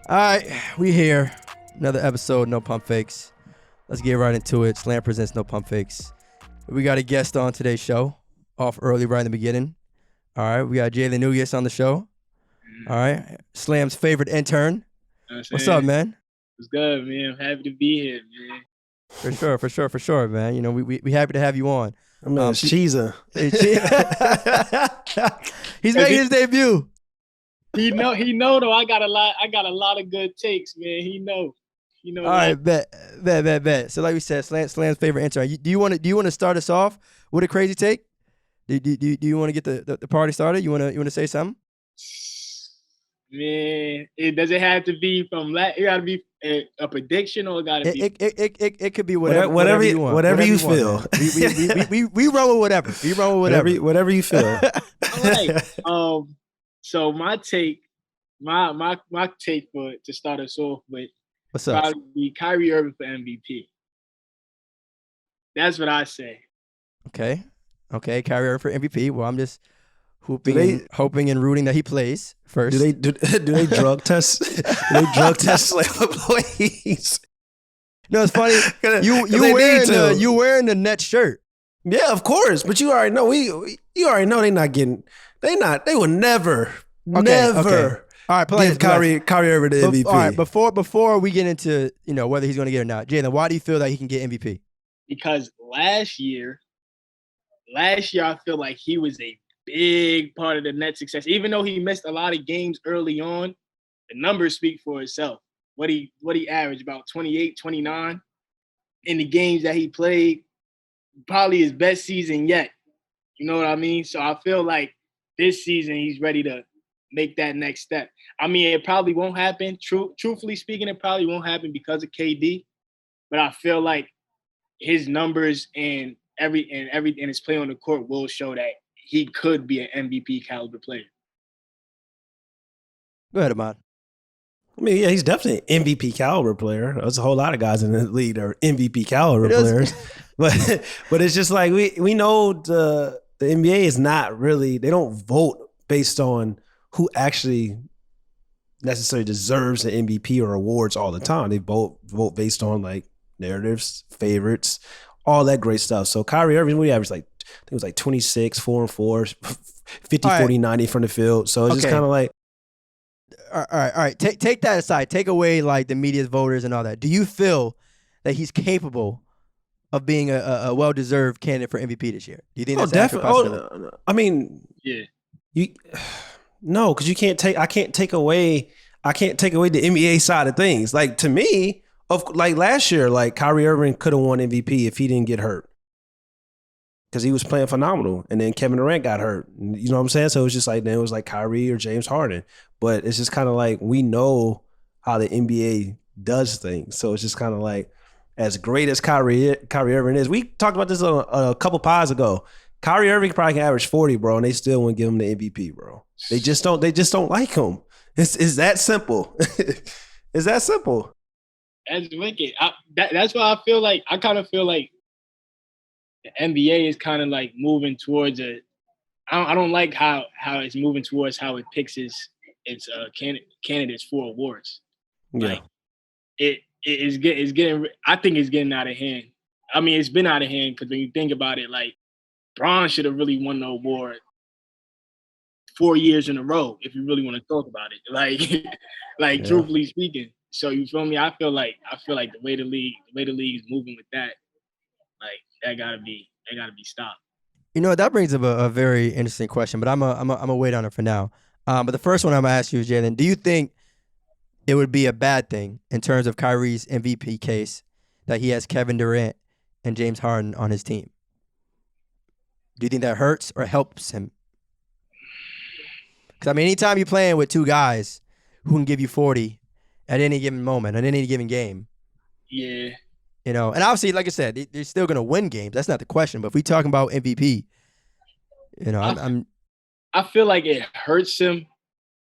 All right, we here. Another episode, No Pump Fakes. Let's get right into it. Slam presents No Pump Fakes. We got a guest on today's show, off early right in the beginning. All right, we got Jalen on the show. All right, Slam's favorite intern. What's up, man? It's good, man. I'm happy to be here, man. For sure, man. You know, we happy to have you on. I mean, it's Cheezer. He's making his debut. He know though. I got a lot of good takes, man. He know. All right, bet. So like we said, Slam's favorite intern. Do you want to start us off with a crazy take? Do you want to get the party started? You want to say something? Man, does it have to be from it got to be a prediction, or it got to be? It could be whatever you want. Whatever you feel. We run with whatever. We run with whatever you feel. All right. So my take for to start us off with. What's up? Probably be Kyrie Irving for MVP. That's what I say. Okay, Kyrie Irving for MVP. Well, I'm just hoping and rooting that he plays first. Do they drug test? Do they drug test Slam employees? No, it's funny. You wearing the Nets shirt. Yeah, of course. But you already know you already know they will never. All right, give Kyrie Irving the MVP. All right, before we get into whether he's going to get it or not, Jalen, why do you feel that he can get MVP? Because last year I feel like he was a big part of the Nets' success. Even though he missed a lot of games early on, the numbers speak for itself. What he averaged, about 28, 29 in the games that he played, probably his best season yet. You know what I mean? So I feel like this season he's ready to make that next step. I mean, it probably won't happen. Truthfully speaking, it probably won't happen because of KD. But I feel like his numbers and his play on the court will show that he could be an MVP caliber player. Go ahead, Ahmad. I mean, yeah, he's definitely an MVP caliber player. There's a whole lot of guys in the league that are MVP caliber players. But it's just like we know the NBA is not really, they don't vote based on who actually necessarily deserves an MVP or awards all the time. They vote based on like narratives, favorites, all that great stuff. So Kyrie Irving, we averaged like, I think it was like 26, 4 and 4, 50, right. 40, 90 from the field. So it's just kind of like. All right. Take that aside. Take away like the media's voters and all that. Do you feel that he's capable of being a well-deserved candidate for MVP this year? Do you think that's definitely? I mean, yeah. No, because I can't take away the NBA side of things. Like to me, like last year, like Kyrie Irving could have won MVP if he didn't get hurt. Because he was playing phenomenal. And then Kevin Durant got hurt. You know what I'm saying? So it was just like, then it was like Kyrie or James Harden. But it's just kind of like, we know how the NBA does things. So it's just kind of like, as great as Kyrie Irving is, we talked about this a couple pods ago. Kyrie Irving probably can average 40, bro, and they still wouldn't give him the MVP, bro. They just don't like him. It's that simple. It's that simple. That's wicked. That's why I kind of feel like the NBA is kind of like moving towards I don't like how it's moving towards how it picks its candidates for awards. Yeah. Like it's getting. I think it's getting out of hand. I mean, it's been out of hand because when you think about it, like Bron should have really won the award 4 years in a row if you really want to talk about it. Like truthfully speaking. So you feel me? I feel like the way the league is moving with that, like that gotta be stopped. You know, that brings up a very interesting question, but I'm a wait on it for now. But the first one I'm gonna ask you is, Jalen, do you think it would be a bad thing in terms of Kyrie's MVP case that he has Kevin Durant and James Harden on his team? Do you think that hurts or helps him? Because, I mean, anytime you're playing with two guys who can give you 40 at any given moment, at any given game. Yeah. You know, and obviously, like I said, they're still going to win games. That's not the question. But if we're talking about MVP, you know, I feel like it hurts him,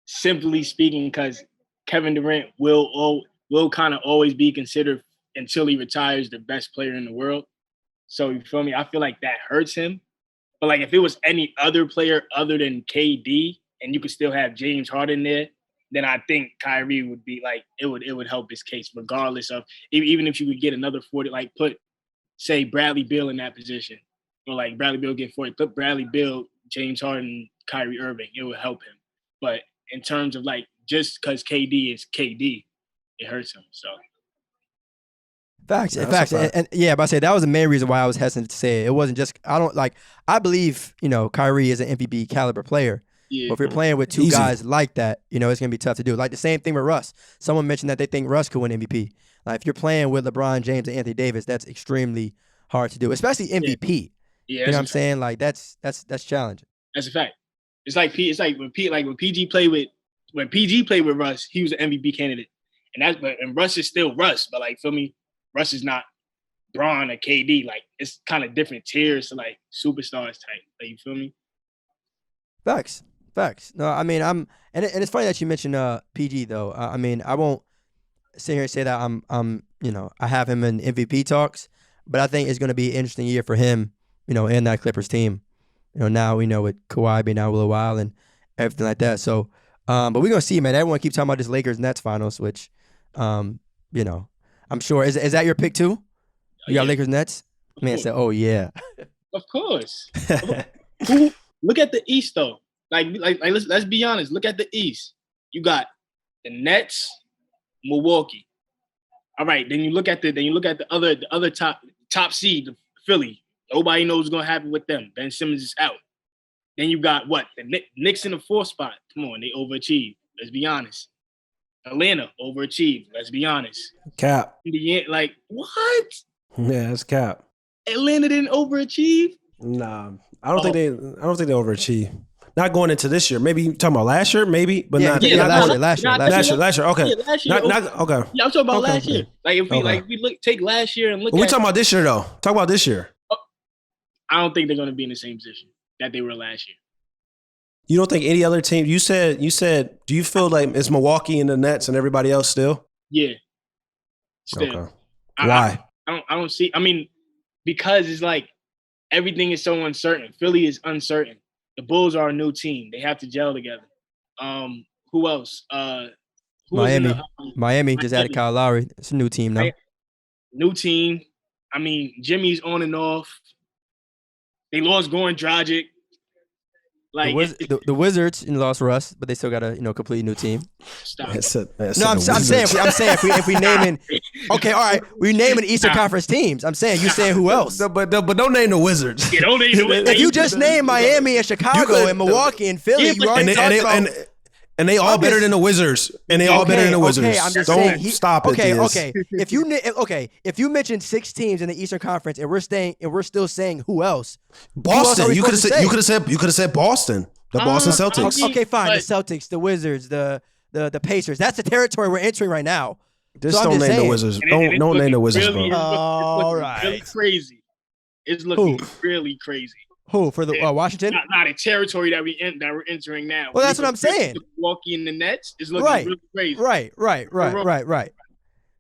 simply speaking, because Kevin Durant will kind of always be considered, until he retires, the best player in the world. So you feel me? I feel like that hurts him. But like if it was any other player other than KD, and you could still have James Harden there, then I think Kyrie would be like it would help his case regardless of even if you could get another 40, like say Bradley Beal in that position, or like Bradley Beal get 40, put Bradley Beal, James Harden, Kyrie Irving, it would help him. But in terms of like just because KD is KD, it hurts him. So Facts, and yeah, but I say that was the main reason why I was hesitant to say it. It wasn't just I believe Kyrie is an MVP caliber player. yeah, But if you're playing with two guys like that, it's gonna be tough to do. Like the same thing with Russ. Someone mentioned that they think Russ could win MVP. Like if you're playing with LeBron James and Anthony Davis, that's extremely hard to do, especially MVP. Yeah, you know what I'm saying? Like that's challenging. That's a fact. It's like when PG played with Russ, he was an MVP candidate, and Russ is still Russ, but like feel me, Russ is not Bron or KD. Like it's kind of different tiers to like superstars type. Like you feel me? Facts. No, I mean and it's funny that you mentioned PG though. I mean I won't sit here and say that I have him in MVP talks, but I think it's going to be an interesting year for him, in that Clippers team. Now we know with Kawhi being out a little while and everything like that. So, but we're gonna see, man. Everyone keeps talking about this Lakers Nets finals, which, I'm sure is that your pick too? You got Lakers Nets? Man said, "Oh yeah." Of course. Look at the East though. Like let's be honest. Look at the East. You got the Nets, Milwaukee. All right. Then you look at the other top seed, Philly. Nobody knows what's gonna happen with them. Ben Simmons is out. Then you got what? The Knicks in the 4th spot. Come on, they overachieved. Let's be honest. Atlanta overachieved. Let's be honest. Cap. Like what? Yeah, it's cap. Atlanta didn't overachieve. Nah, I don't think they overachieved. Not going into this year. Maybe you talking about last year, maybe, but not last year. Okay. Yeah, last year. Okay. Yeah, last year. Okay. Yeah, I'm talking about last year. Like if we take last year and look. But we talking about this year though. Talk about this year. I don't think they're going to be in the same position that they were last year. You don't think any other team? You said. Do you feel like it's Milwaukee and the Nets and everybody else still? Yeah. Still. Okay. Why? I don't see. I mean, because it's like everything is so uncertain. Philly is uncertain. The Bulls are a new team. They have to gel together. Who else? Miami just added Kyle Lowry. It's a new team now. New team. I mean, Jimmy's on and off. They lost Goran Dragic. Like the Wizards lost Russ, but they still got a completely new team. Stop. I'm saying if we naming okay, all right, we naming Eastern Conference teams. I'm saying you saying who else? But don't name the Wizards. Yeah, don't name the Wizards. If you just name Miami and Chicago and Milwaukee and Philly, you already talked about. And they all better than the Wizards. And they all better than the Wizards. Okay, I'm just Don't saying, stop it. Okay. If you mentioned 6 teams in the Eastern Conference and we're still saying who else? Boston. You could have said Boston. The Boston Celtics. Okay, fine. The Celtics, the Wizards, the Pacers. That's the territory we're entering right now. Just don't name the Wizards. Don't name the Wizards, bro. All right. Really crazy. It's looking really crazy. Who for the Washington? Not a territory that we're entering now. Well, that's what I'm saying. Milwaukee and the Nets is looking really crazy. Right.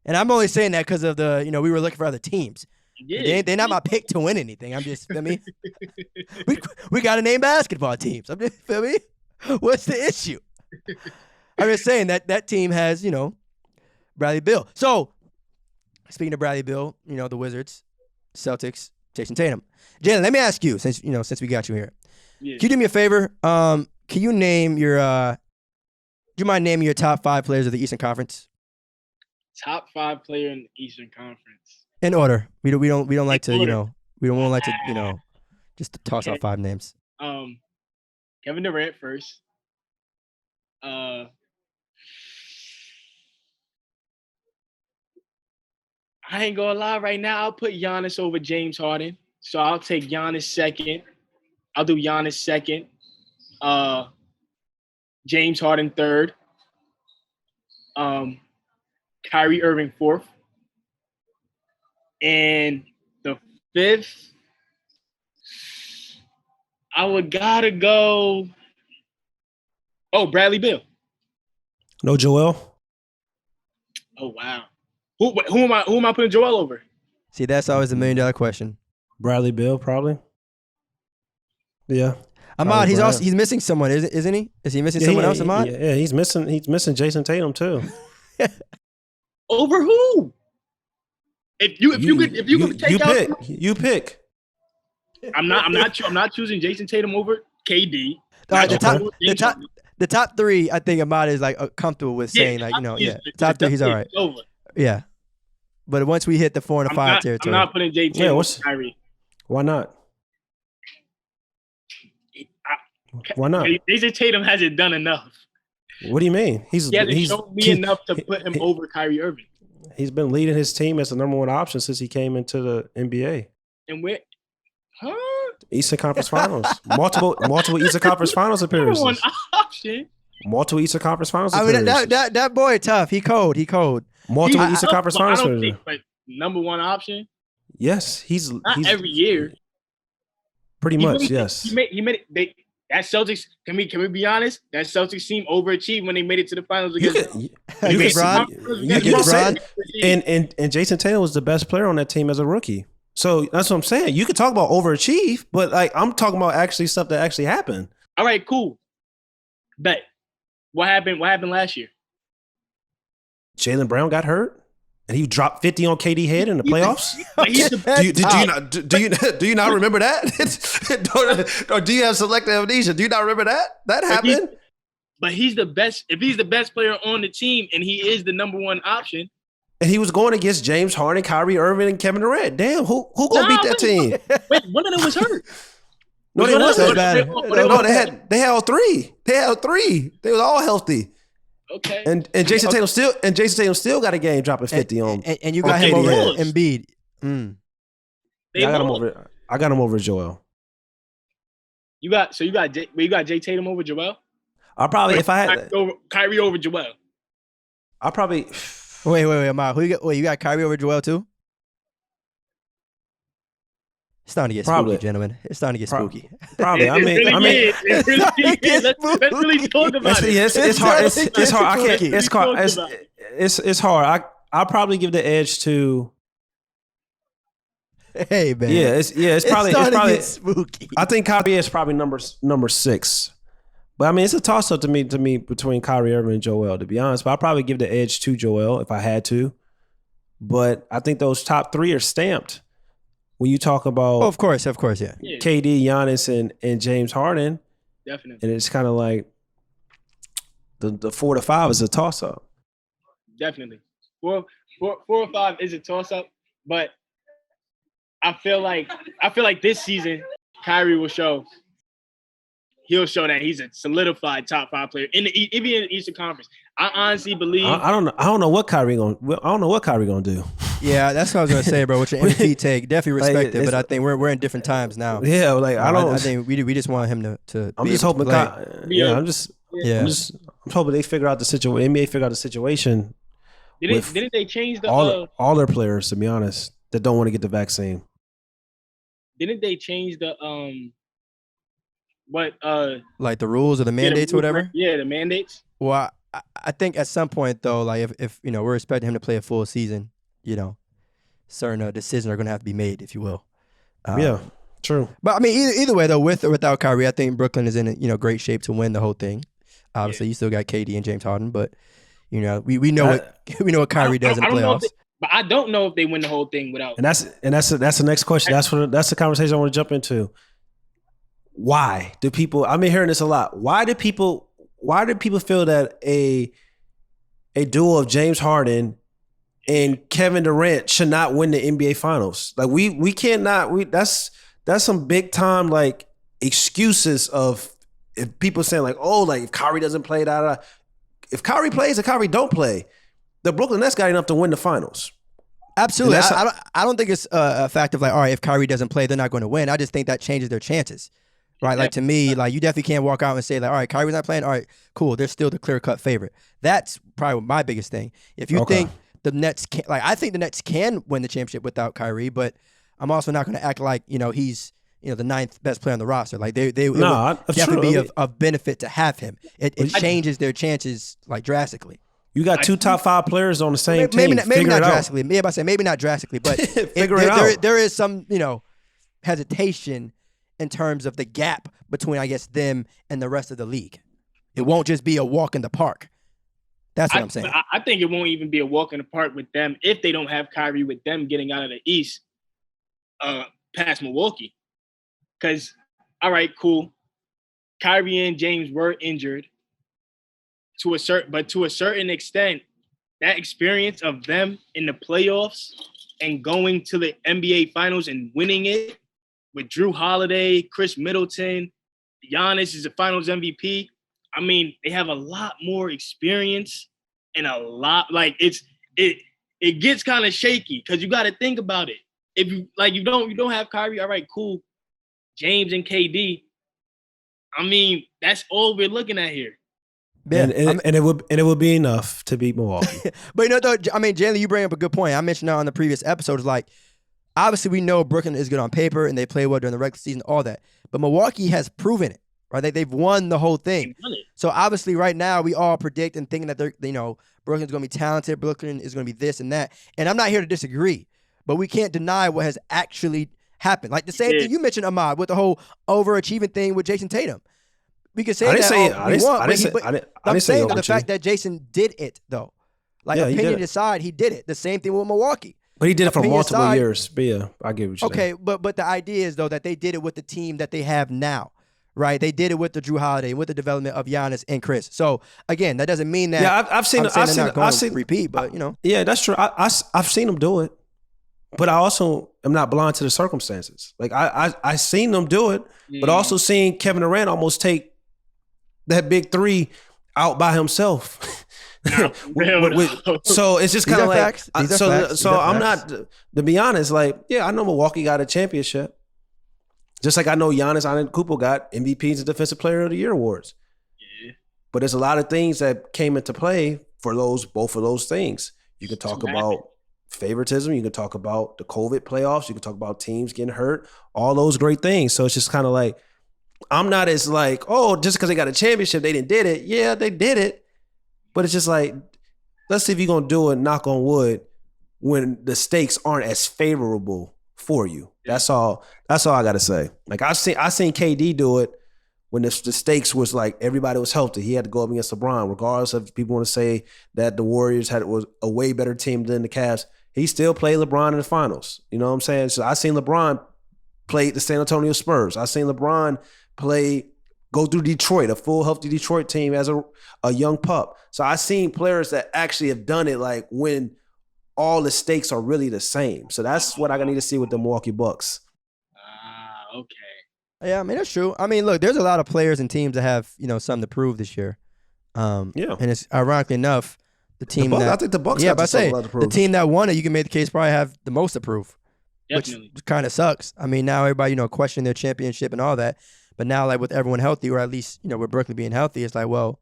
And I'm only saying that because of the we were looking for other teams. Yeah. They're not my pick to win anything. I'm just feel me. we got to name basketball teams. I'm just feel me. What's the issue? I'm just saying that team has Bradley Beal. So speaking of Bradley Beal, the Wizards, Celtics, Jason Tatum. Jalen, let me ask you, since we got you here. Yeah. Can you do me a favor? Can you name your do you mind naming your top 5 players of the Eastern Conference? Top 5 player in the Eastern Conference. In order. We don't like to, we don't want to like to, just toss out 5 names. Kevin Durant first. I ain't gonna lie, right now I'll put Giannis over James Harden. So I'll take Giannis second. I'll do Giannis second. James Harden third. Kyrie Irving fourth. And the 5th, I would gotta go. Oh, Bradley Beal. No Joel. Oh wow. Who am I putting Joel over? See, that's always $1 million question. Bradley Beal, probably. Yeah. Ahmad, he's Bryant. he's missing someone, isn't he? Is he missing someone else, Ahmad? Yeah, he's missing Jason Tatum too. Over who? If you could take out, you pick. I'm not choosing Jason Tatum over KD. All right, the top three, I think Ahmad is like comfortable with saying top three, he's all right. Over. Yeah, but once we hit the 4 and the 5 territory, I'm not putting Jason Tatum over Kyrie. Why not? Why not? Jason Tatum hasn't done enough. What do you mean? He hasn't shown me enough to put him over Kyrie Irving. He's been leading his team as the number one option since he came into the NBA. And where? Huh? Eastern Conference Finals. Multiple Eastern Conference Finals appearances. Number one option. Multiple Eastern Conference Finals I appearances. mean, that boy tough. He cold. Multiple Eastern Conference Finals appearances. But number one option? Yes, he's every year. Pretty much, yes. He made it. That Celtics, can we be honest? That Celtics team overachieved when they made it to the finals against LeBron. And Jason Tatum was the best player on that team as a rookie. So that's what I'm saying. You could talk about overachieve, but like I'm talking about actually stuff that actually happened. All right, cool. Bet. What happened last year? Jalen Brown got hurt. And he dropped 50 on KD head in the playoffs. Do you not remember that? Or do you have selective amnesia? Do you not remember that? That happened. But he's the best. If he's the best player on the team, and he is the number one option, and he was going against James Harden, Kyrie Irving, and Kevin Durant. Damn, who gonna beat that team? Wait, one of them was hurt. No, they wasn't. No, they had all three. They was all healthy. Okay. And Jason Tatum still got a game dropping 50 on. And you got him over Embiid. Yeah, I got him over Joel. You got Jay Tatum over Joel? I probably if I had Kyrie over Joel. I probably wait, Ahmad. You got Kyrie over Joel too? It's starting to get spooky, gentlemen. It's starting to get spooky. Probably. I mean, let's really talk about it. It's hard. It's hard. I can't. It's hard. I'll probably give the edge to. Hey man. Yeah. It's probably spooky. I think Kyrie is probably number 6. But I mean, it's a toss up to me between Kyrie Irving and Joel. To be honest, but I'll probably give the edge to Joel if I had to. But I think those top 3 are stamped. When you talk about, of course, yeah. KD, Giannis, and James Harden, definitely, and it's kind of like the 4 to 5 is a toss up. Definitely, 4 or 5 is a toss up, but I feel like this season Kyrie will show. He'll show that he's a solidified top 5 player even in the Eastern Conference. I honestly believe. I don't know what Kyrie gonna do. Yeah, that's what I was gonna say, bro. With your MVP take, definitely respect it, but I think we're in different times now. Yeah, like I think we just want him to. I'm just hoping. I'm hoping they figure out the situation. NBA figure out the situation. Didn't they change the all their players? To be honest, that don't want to get the vaccine. Didn't they change the like the rules or the mandates or whatever? Yeah, the mandates. Well, I think at some point though, like if we're expecting him to play a full season, certain decisions are going to have to be made, if you will. Yeah, true. But I mean, either way though, with or without Kyrie, I think Brooklyn is in great shape to win the whole thing. Obviously, you still got KD and James Harden, but we know what Kyrie does in the playoffs. But I don't know if they win the whole thing without. And that's the next question. That's the conversation I want to jump into. Why do people? I've been hearing this a lot. Why do people feel that a duo of James Harden and Kevin Durant should not win the NBA Finals? Like we cannot. That's some big time like excuses of if people saying like, oh, like if Kyrie doesn't play, if Kyrie plays and Kyrie don't play, the Brooklyn Nets got enough to win the Finals. Absolutely. I don't think it's a fact of like, all right, if Kyrie doesn't play, they're not going to win. I just think that changes their chances. Right, like to me, like you definitely can't walk out and say like, all right, Kyrie's not playing. All right, cool. They're still the clear-cut favorite. That's probably my biggest thing. If you think the Nets can, like, I think the Nets can win the championship without Kyrie, but I'm also not going to act like he's the 9th best player on the roster. Like they would definitely be of benefit to have him. It changes their chances like drastically. You got 2 top 5 players on the same team. Maybe not drastically. Maybe not drastically, but figure it out. There is some hesitation in terms of the gap between, I guess, them and the rest of the league. It won't just be a walk in the park. That's what I'm saying. I think it won't even be a walk in the park with them if they don't have Kyrie, with them getting out of the East past Milwaukee. Because, all right, cool. Kyrie and James were injured to a certain extent. That experience of them in the playoffs and going to the NBA Finals and winning it with Drew Holiday, Chris Middleton, Giannis is the Finals MVP. I mean, they have a lot more experience and a lot like it gets kind of shaky because you got to think about it. If you don't have Kyrie, all right, cool. James and KD. I mean, that's all we're looking at here. Yeah, and it would be enough to beat Milwaukee. But though, I mean, Jalen, you bring up a good point. I mentioned that on the previous episodes. Like, obviously, we know Brooklyn is good on paper and they play well during the regular season, all that. But Milwaukee has proven it, right? They've won the whole thing. So obviously, right now, we all predict and thinking that Brooklyn's going to be talented. Brooklyn is going to be this and that. And I'm not here to disagree, but we can't deny what has actually happened. Like the same thing you mentioned, Ahmad, with the whole overachieving thing with Jason Tatum. We could say I'm saying the fact that Jason did it, though. Like, opinion aside, he did it. The same thing with Milwaukee. But he did it for multiple years. But yeah, I get what you're saying. Okay, but the idea is, though, that they did it with the team that they have now, right? They did it with the Drew Holiday, with the development of Giannis and Chris. So, again, that doesn't mean that I've seen repeat, but, Yeah, that's true. I've seen them do it. But I also am not blind to the circumstances. Like, I seen them do it, but also seen Kevin Durant almost take that big three out by himself. So it's just kind of like, I'm not, to be honest, like, yeah, I know Milwaukee got a championship. Just like I know Giannis Antetokounmpo got MVPs and Defensive Player of the Year awards. Yeah. But there's a lot of things that came into play for both of those things. You can talk about favoritism. You can talk about the COVID playoffs. You can talk about teams getting hurt. All those great things. So it's just kind of like, I'm not as like, oh, just because they got a championship, they didn't did it. Yeah, they did it. But it's just like, let's see if you're going to do it, knock on wood, when the stakes aren't as favorable for you. That's all I got to say. Like, I seen KD do it when the stakes was like everybody was healthy. He had to go up against LeBron, regardless of if people want to say that the Warriors was a way better team than the Cavs. He still played LeBron in the finals. You know what I'm saying? So I seen LeBron play the San Antonio Spurs. I seen LeBron go through Detroit, a full healthy Detroit team as a young pup. So I seen players that actually have done it like when all the stakes are really the same. So that's what I need to see with the Milwaukee Bucks. Okay. Yeah, I mean, that's true. I mean, look, there's a lot of players and teams that have, something to prove this year. And it's ironically enough, I think the Bucks have a lot to prove. The team that won it, you can make the case probably have the most to prove. Definitely. Which kind of sucks. I mean, now everybody, questioning their championship and all that. But now, like, with everyone healthy, or at least, with Brooklyn being healthy, it's like, well,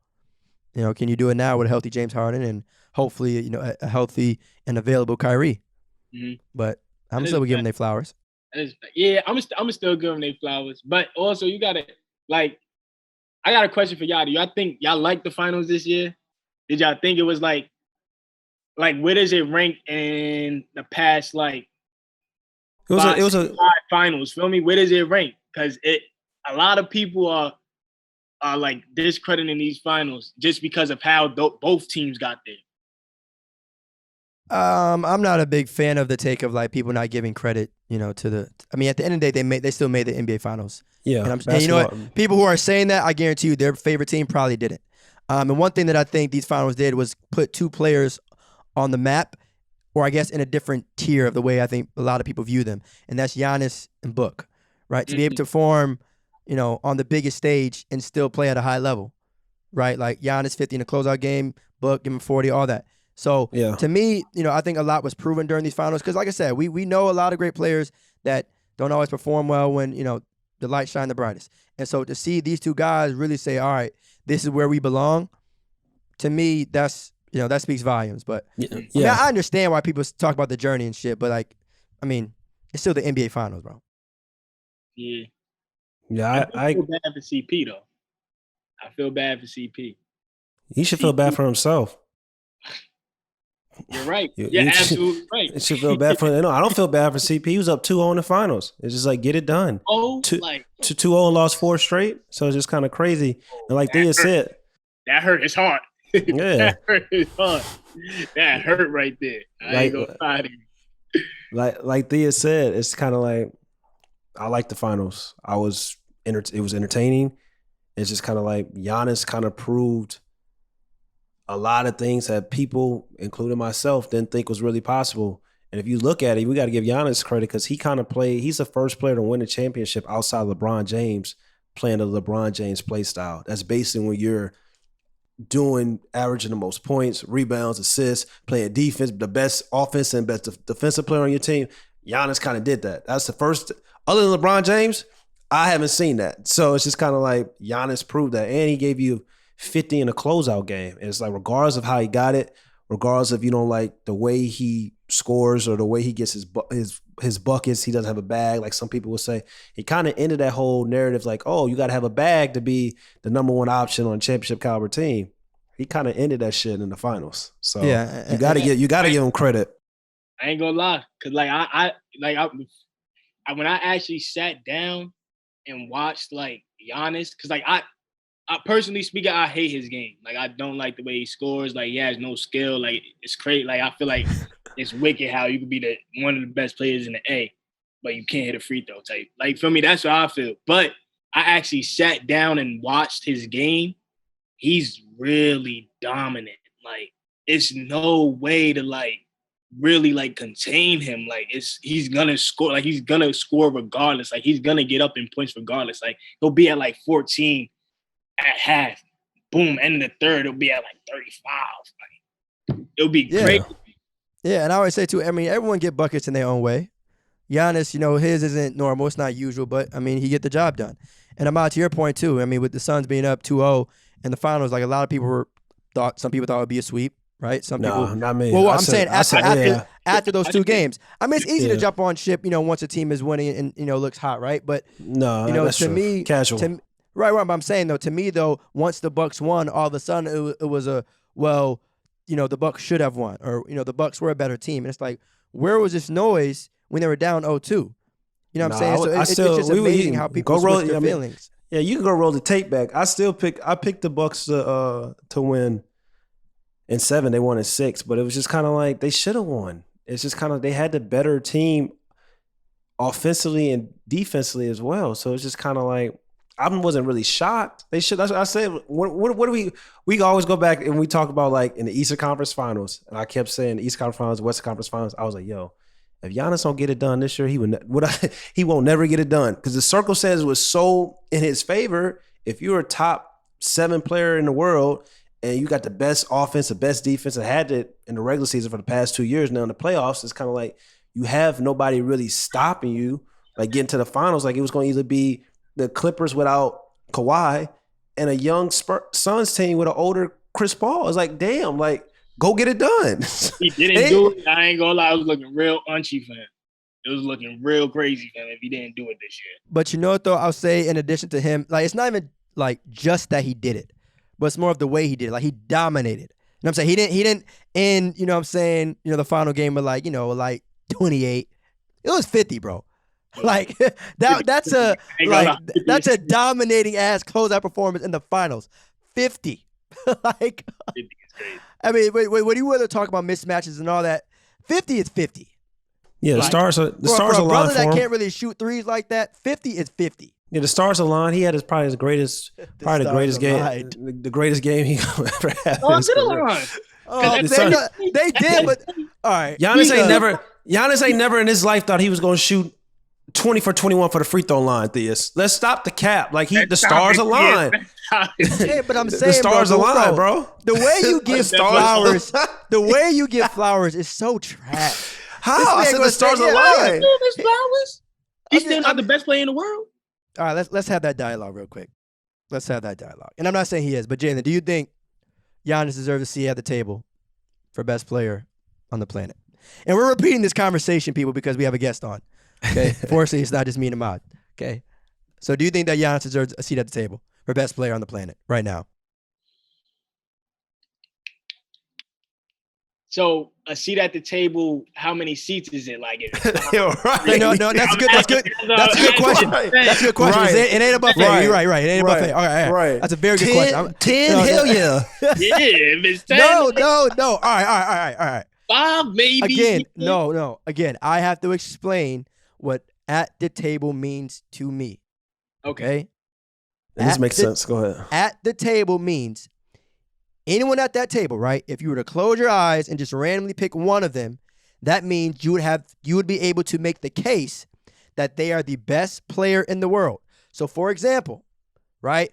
can you do it now with a healthy James Harden and hopefully, a healthy and available Kyrie? Mm-hmm. But I'm still giving them flowers. Yeah, I'm still giving them their flowers. But also, you got to, like, I got a question for y'all. Do y'all think y'all like the finals this year? Did y'all think it was like where does it rank in the past, like, it was a finals? Feel me? Where does it rank? Because a lot of people are like discrediting these finals just because of how both teams got there. I'm not a big fan of the take of like people not giving credit, to the. I mean, at the end of the day, they still made the NBA Finals. Yeah, and you know what? People who are saying that, I guarantee you, their favorite team probably didn't. And one thing that I think these finals did was put two players on the map, or I guess in a different tier of the way I think a lot of people view them, and that's Giannis and Book, right? To be able to form, on the biggest stage and still play at a high level, right? Like Giannis 50 in the closeout game, Book give him 40, all that. So to me, I think a lot was proven during these finals because, like I said, we know a lot of great players that don't always perform well when the light shine the brightest. And so to see these two guys really say, all right, this is where we belong, to me, that's that speaks volumes. But I understand why people talk about the journey and shit. But like, I mean, it's still the NBA Finals, bro. Yeah. Yeah, I feel bad for CP though. I feel bad for CP. He should feel bad for himself. You're right. You- You're you- absolutely right. It should feel bad for no. I don't feel bad for CP. He was up 2-0 in the finals. It's just like get it done. To Like 2-0 and lost 4 straight. So it's just kind of crazy. And like Thea said, that hurt his heart. Yeah. That hurt his heart. That hurt right there. I ain't gonna lie to you. like Thea said, it's kind of like I like the finals. It was entertaining. It's just kind of like Giannis kind of proved a lot of things that people, including myself, didn't think was really possible. And if you look at it, we got to give Giannis credit because he kind of played. He's the first player to win a championship outside LeBron James playing the LeBron James play style. That's basically when you're averaging the most points, rebounds, assists, playing defense, the best offense and best defensive player on your team. Giannis kind of did that. That's the first, other than LeBron James, I haven't seen that. So it's just kind of like Giannis proved that. And he gave you 50 in a closeout game. And it's like, regardless of how he got it, regardless if you don't like the way he scores or the way he gets his buckets, he doesn't have a bag, like some people would say. He kind of ended that whole narrative like, oh, you got to have a bag to be the number one option on a championship caliber team. He kind of ended that shit in the finals. So Yeah, you got to give him credit. I ain't gonna lie, cause when I actually sat down and watched like Giannis, cause like I personally speaking, I hate his game. Like I don't like the way he scores. Like he has no skill. Like it's crazy. Like I feel like it's wicked how you could be one of the best players in the A, but you can't hit a free throw type. Like for me, that's what I feel. But I actually sat down and watched his game. He's really dominant. Like it's no way to like really like contain him. Like he's gonna score. Like he's gonna score regardless. Like he's gonna get up in points regardless. Like he'll be at like 14 at half. Boom, end of the third, it'll be at like 35. Like it'll be great. Yeah, and I always say too, I mean, everyone get buckets in their own way. Giannis, his isn't normal. It's not usual, but I mean, he get the job done. And Ahmad, to your point too, I mean, with the Suns being up 2-0 in the finals, like a lot of people some people thought it would be a sweep, right? Some people, not me. Well, I'm saying after those two did. games. I mean, it's easy to jump on ship, once a team is winning and looks hot, right? But that's to true. me, Casual. Right. But I'm saying though, to me though, once the Bucks won, all of a sudden it was the Bucks should have won, or the Bucks were a better team. And it's like, where was this noise when they were down 0-2? You know what I'm saying? So it's just amazing how people switch their feelings. Yeah, you can go roll the tape back. I picked the Bucks to win in 7. They won in 6, but it was just kind of like they should have won. It's just kind of they had the better team offensively and defensively as well. So it's just kind of like I wasn't really shocked. They should. I said, what do we always go back and we talk about like in the Eastern Conference Finals, and I kept saying Eastern Conference Finals, Western Conference Finals. I was like, yo, if Giannis don't get it done this year, he won't never get it done because the circumstances was so in his favor. If you're a top 7 player in the world and you got the best offense, the best defense, and had it in the regular season for the past 2 years, now in the playoffs, it's kind of like you have nobody really stopping you, like getting to the finals. Like it was going to either be the Clippers without Kawhi and a young Suns team with an older Chris Paul. It's like, damn, like, go get it done. He didn't do it. I ain't gonna lie. I was looking real unchy for him. It was looking real crazy for him if he didn't do it this year. But you know what, though? I'll say in addition to him, like, it's not even, like, just that he did it, but it's more of the way he did it. Like, he dominated. You know what I'm saying? He didn't end, you know what I'm saying, the final game with, like, like 28. It was 50, bro. Like that's a dominating ass closeout performance in the finals. 50. Like 50 is crazy. I mean, when you want to talk about mismatches and all that, 50 is 50. Yeah, the stars for align a brother for that him. can't really shoot threes like that, 50 is 50. Yeah, the stars align. He had the greatest game. The greatest game he ever had. Oh, did align. They did, but all right. Giannis ain't never in his life thought he was going to shoot 20 for 21 for the free throw line, Theus. Let's stop the cap. Like the stars align. Yeah, but I'm saying the stars align, bro. The way you give flowers, is so trash. How? I said the stars align. Flowers. He's still not the best player in the world. All right, let's have that dialogue real quick. Let's have that dialogue. And I'm not saying he is, but Jalen, do you think Giannis deserves a seat at the table for best player on the planet? And we're repeating this conversation, people, because we have a guest on. Okay, fortunately, it's not just me and Ahmad. Okay, so do you think that Giannis deserves a seat at the table for best player on the planet right now? So a seat at the table, how many seats is it? Like, Right. No, that's good. That's good. That's a good question. That's a good question. Right. It ain't a buffet. Right. You're right. It ain't a buffet. All right. That's a very good question. 10, hell yeah. Yeah, if it's 10. No. All right. 5 maybe. Again, no. Again, I have to explain what at the table means to me. Okay? This makes sense. Go ahead. At the table means anyone at that table, right? If you were to close your eyes and just randomly pick one of them, that means you would be able to make the case that they are the best player in the world. So, for example, right?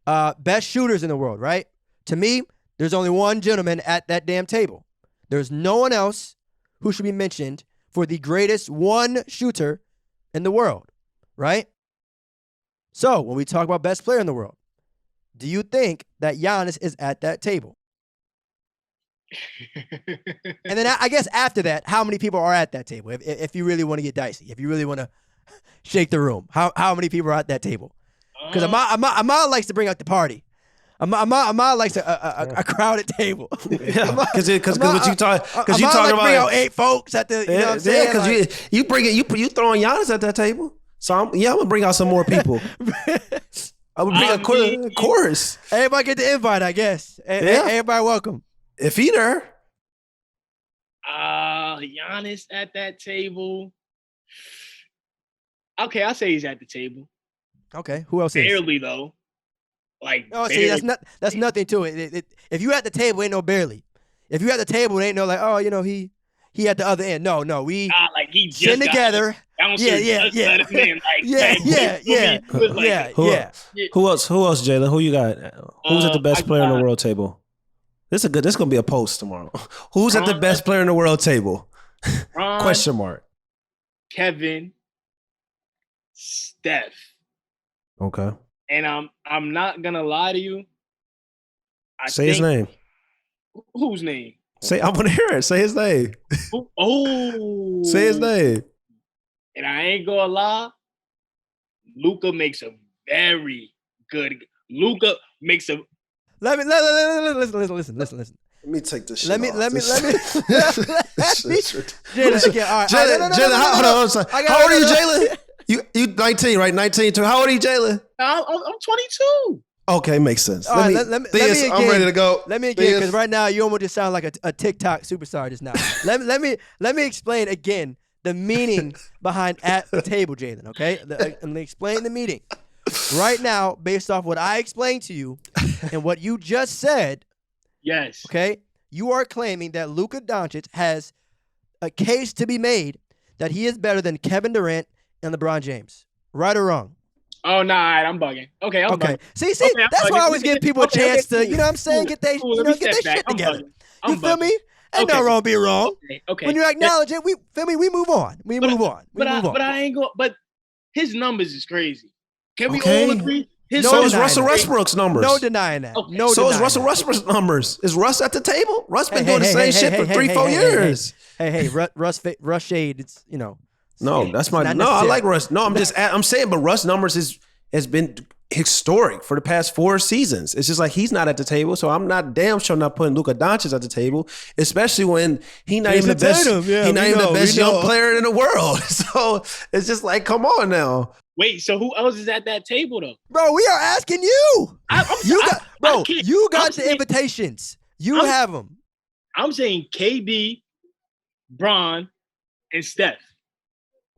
Best shooters in the world, right? To me, there's only one gentleman at that damn table. There's no one else who should be mentioned for the greatest one shooter in the world, right? So, when we talk about best player in the world, do you think that Giannis is at that table? And then I guess after that, how many people are at that table? If you really want to get dicey, if you really want to shake the room, how many people are at that table? Because Ahmad likes to bring out the party. Ahmad likes a crowded table. Yeah, because what you talking like about? Bring out 8 folks at the. You know what I'm saying? Yeah, because you bring it. You throwing Giannis at that table. So I'm gonna bring out some more people. I'm gonna bring a chorus. Everybody get the invite, I guess. Everybody welcome. If he there. Giannis at that table. Okay, I'll say he's at the table. Okay, who else is? Barely though. Like, see, that's nothing to it. If you at the table, ain't no barely. If you at the table, it ain't no like, oh, you know, he at the other end. No, we like he just sitting together. Yeah. Who else, Jalen? Who you got? Who's at the best player in the world table? This gonna be a post tomorrow. Who's at the best player in the world table? Question mark. Kevin, Steph. Okay. And I'm not gonna lie to you. Say his name. Whose name? I want to hear it. Say his name. Oh. Say his name. And I ain't gonna lie. Luka makes a very good. Luka makes a. Listen. Let me take this shit Let me. Jalen, again. All right. Jalen, hold on. How old are you, Jalen? You 19, right? 19. How old are you, Jalen? I'm 22. Okay, makes sense. All right, let me again, I'm ready to go. Let me again, because right now you almost just sound like a TikTok superstar just now. let me explain again the meaning behind at the table, Jalen. Okay, let me explain the meaning. Right now, based off what I explained to you and what you just said. Yes. Okay, you are claiming that Luka Doncic has a case to be made that he is better than Kevin Durant and LeBron James. Right or wrong? Oh, nah, I'm bugging. Okay, I'm bugging. See, okay, that's why I always give people a chance to, you know what I'm saying, get their shit together. You feel me? Ain't no wrong being wrong. Okay. When you acknowledge it, we move on. We move on. But I ain't going. But his numbers is crazy. Can we all agree? So is Russell Westbrook's numbers. No denying that. Okay. So is Russell Westbrook's numbers. Is Russ at the table? Russ been doing the same shit for 3-4 years. Hey, Russ shade. It's No, that's my no. I like Russ. No, I'm saying, but Russ numbers has been historic for the past 4 seasons. It's just like he's not at the table, so I'm not damn sure not putting Luka Doncic at the table, especially when he not even the best. He not even the best young player in the world. So it's just like, come on now. Wait, so who else is at that table though? Bro, we are asking you. You got the invitations. You have them. I'm saying KD, Bron, and Steph.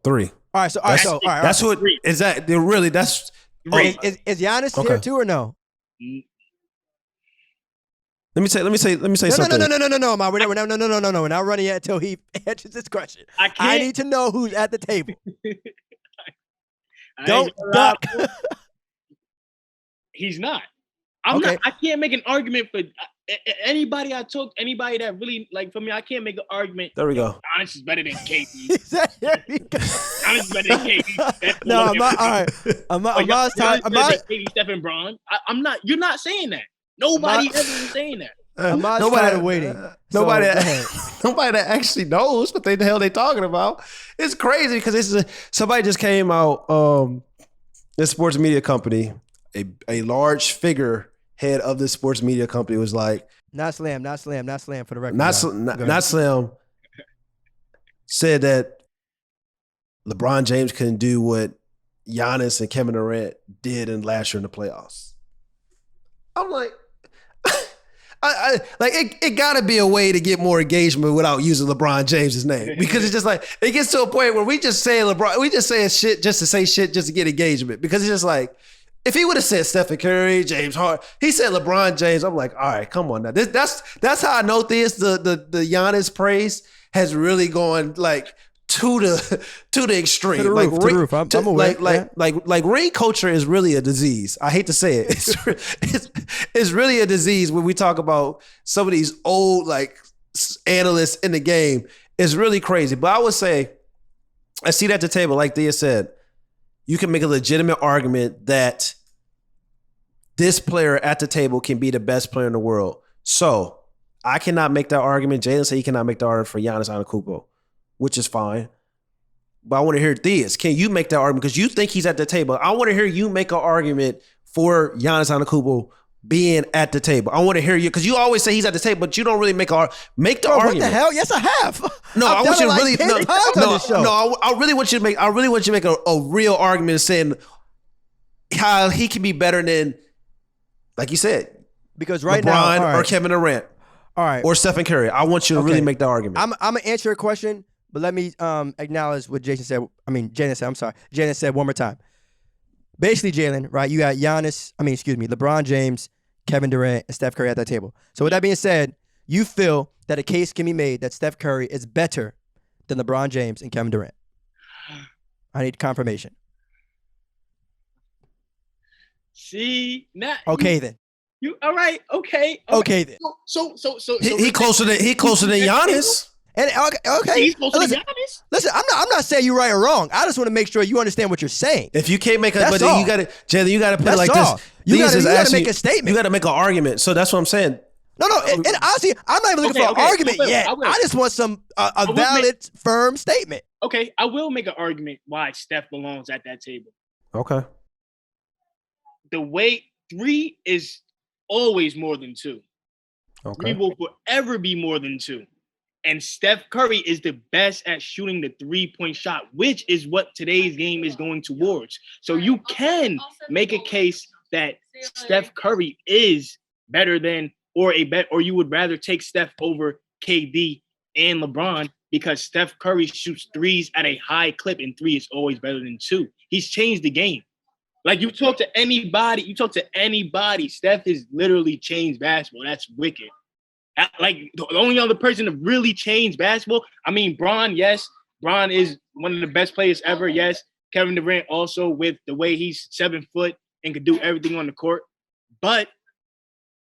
3. All right. That's what is that? Really, that's. Is Giannis here too or no? Let me say something. No, Ma. We're not running yet until he answers this question. I need to know who's at the table. Don't duck. He's not. I'm not. I can't make an argument for anybody anybody that really, like, for me, I can't make an argument. There we go. Giannis is better than KD. Giannis is better than KD. No, I'm not. All right. I'm KD, Steph, and Bron. I'm not. You're not saying that. Nobody ever is saying that. Nobody waiting. Nobody that actually knows what the hell they talking about. It's crazy because somebody just came out. This sports media company, a large figure head of this sports media company was like, Not Slam for the record. Not Slam said that LeBron James couldn't do what Giannis and Kevin Durant did in last year in the playoffs. I'm like, it got to be a way to get more engagement without using LeBron James's name, because it's just like it gets to a point where we just say LeBron, we just say shit just to say shit just to get engagement, because it's just like if he would have said Stephen Curry, James Harden, he said LeBron James. I'm like, all right, come on now. That's how I know this. The Giannis praise has really gone like to the extreme. To the roof. I'm aware. Like ring culture is really a disease. I hate to say it. It's really a disease when we talk about some of these old like analysts in the game. It's really crazy. But I would say, I see that at the table, like Thea said, you can make a legitimate argument that this player at the table can be the best player in the world. So I cannot make that argument. Jalen said he cannot make the argument for Giannis Antetokounmpo, which is fine. But I want to hear Thea's. Can you make that argument? Because you think he's at the table. I want to hear you make an argument for Giannis Antetokounmpo being at the table. I want to hear you, because you always say he's at the table, but you don't really make the argument. What the hell? Yes, I have. No, I want you to like really 10 times on this show. no. I really want you to make a real argument saying how he can be better than, like you said, because right LeBron now, or Kevin Durant, all right, or Stephen Curry. I want you to really make that argument. I'm gonna answer your question, but let me acknowledge what Jason said. Jalen said. I'm sorry. Jalen said one more time. Basically, Jalen, right? You got LeBron James, Kevin Durant, and Steph Curry at that table. So with that being said, you feel that a case can be made that Steph Curry is better than LeBron James and Kevin Durant. I need confirmation. See, now then. You all right? Okay. Okay then. So he closer than Giannis. And okay, he's closer to Giannis. Listen, I'm not saying you're right or wrong. I just want to make sure you understand what you're saying. If you can't make That's then all. you got to, Jalen, you got to put That's it like all. this. You got to make a statement. You got to make an argument. So that's what I'm saying. No, and honestly, I'm not even looking for an argument yet. I just want a valid, firm statement. Okay, I will make an argument why Steph belongs at that table. Okay. The way 3 is always more than 2. Okay. 3 will forever be more than 2. And Steph Curry is the best at shooting the 3-point shot, which is what today's game is going towards. So you can make a case that Steph Curry is better than, or you would rather take Steph over KD and LeBron, because Steph Curry shoots threes at a high clip, and 3 is always better than 2. He's changed the game. Like, you talk to anybody, Steph has literally changed basketball. That's wicked. Like, the only other person to really change basketball, Bron, yes. Bron is one of the best players ever, yes. Kevin Durant also, with the way he's 7 foot and could do everything on the court. But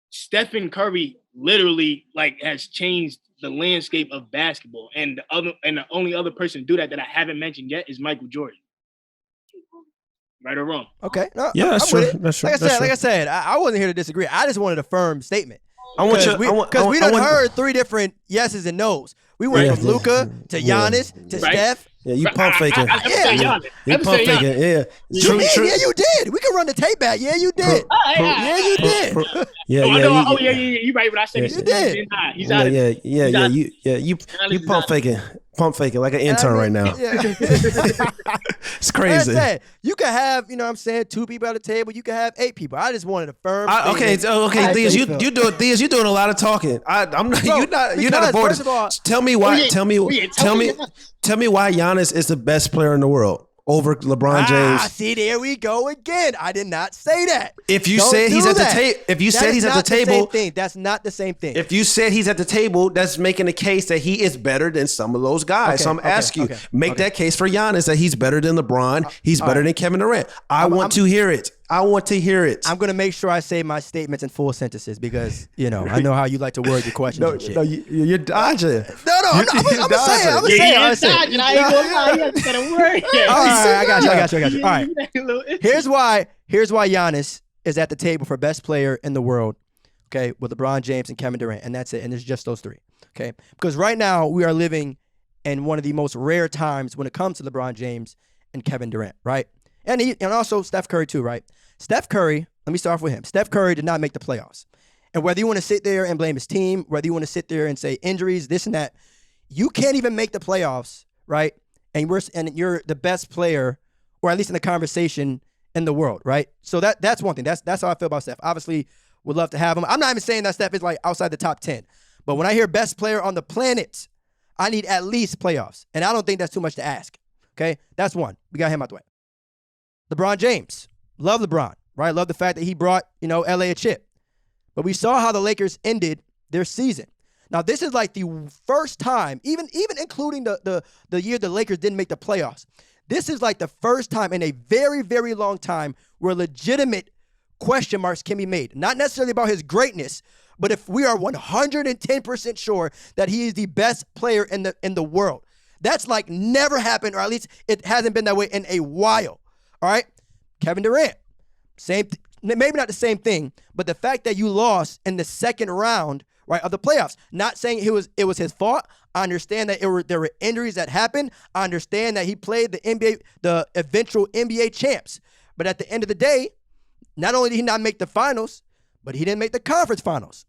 Stephen Curry literally, has changed the landscape of basketball. And the only other person to do that I haven't mentioned yet is Michael Jordan. Right or wrong? Okay. No, yeah, that's true. Like I said, I wasn't here to disagree. I just wanted a firm statement. Because we done heard 3 different yeses and nos. We went from Luka to Giannis to Steph. Yeah, you pump faking. You pump faking. Yeah. True. Yeah, you did. We can run the tape back. Yeah, you did. Yeah, you did. You're right. But I said you did. He's out. You pump faking like an intern right now. Yeah. It's crazy. Like I said, you could have, 2 people at the table. You could have 8 people. I just wanted a firm. Okay, Theas, you're doing a lot of talking. I'm not. You're not bored. First of all, tell me why. Tell me why Giannis is the best player in the world over LeBron James. See, there we go again. I did not say that. If you said he's at the table, that's not the same thing. If you said he's at the table, that's making a case that he is better than some of those guys. So I'm asking you, make that case for Giannis that he's better than LeBron. He's better than Kevin Durant. I want to hear it. I'm going to make sure I say my statements in full sentences because, I know how you like to word your questions and shit. No, you're dodging. I'm going to say it. I ain't going to lie. You have to say a word. All right, I got you. All right. Here's why Giannis is at the table for best player in the world, okay, with LeBron James and Kevin Durant, and that's it. And it's just those 3, okay? Because right now we are living in one of the most rare times when it comes to LeBron James and Kevin Durant, right? And also Steph Curry too, right? Steph Curry, let me start off with him. Steph Curry did not make the playoffs. And whether you want to sit there and blame his team, whether you want to sit there and say injuries, this and that, you can't even make the playoffs, right? And you're the best player, or at least in the conversation in the world, right? So that's one thing. That's how I feel about Steph. Obviously, would love to have him. I'm not even saying that Steph is like outside the top 10. But when I hear best player on the planet, I need at least playoffs. And I don't think that's too much to ask. Okay? That's one. We got him out the way. LeBron James. Love LeBron, right? Love the fact that he brought, LA a chip. But we saw how the Lakers ended their season. Now, this is like the first time, even including the year the Lakers didn't make the playoffs. This is like the first time in a very, very long time where legitimate question marks can be made. Not necessarily about his greatness, but if we are 110% sure that he is the best player in the world. That's like never happened, or at least it hasn't been that way in a while. All right? Kevin Durant, maybe not the same thing, but the fact that you lost in the second round, right, of the playoffs. Not saying it was his fault. I understand that there were injuries that happened. I understand that he played the eventual NBA champs. But at the end of the day, not only did he not make the finals, but he didn't make the conference finals.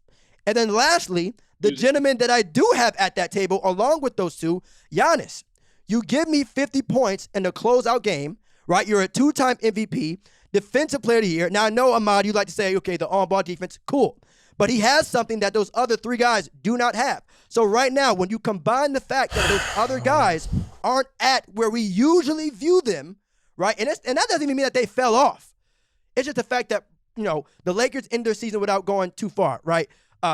And then lastly, the gentleman that I do have at that table, along with those two, Giannis. You give me 50 points in the closeout game, right? You're a 2-time MVP, defensive player of the year. Now, I know, Ahmad, you like to say, okay, the on-ball defense, cool. But he has something that those other three guys do not have. So right now, when you combine the fact that those other guys aren't at where we usually view them, right? And that doesn't even mean that they fell off. It's just the fact that, the Lakers end their season without going too far, right?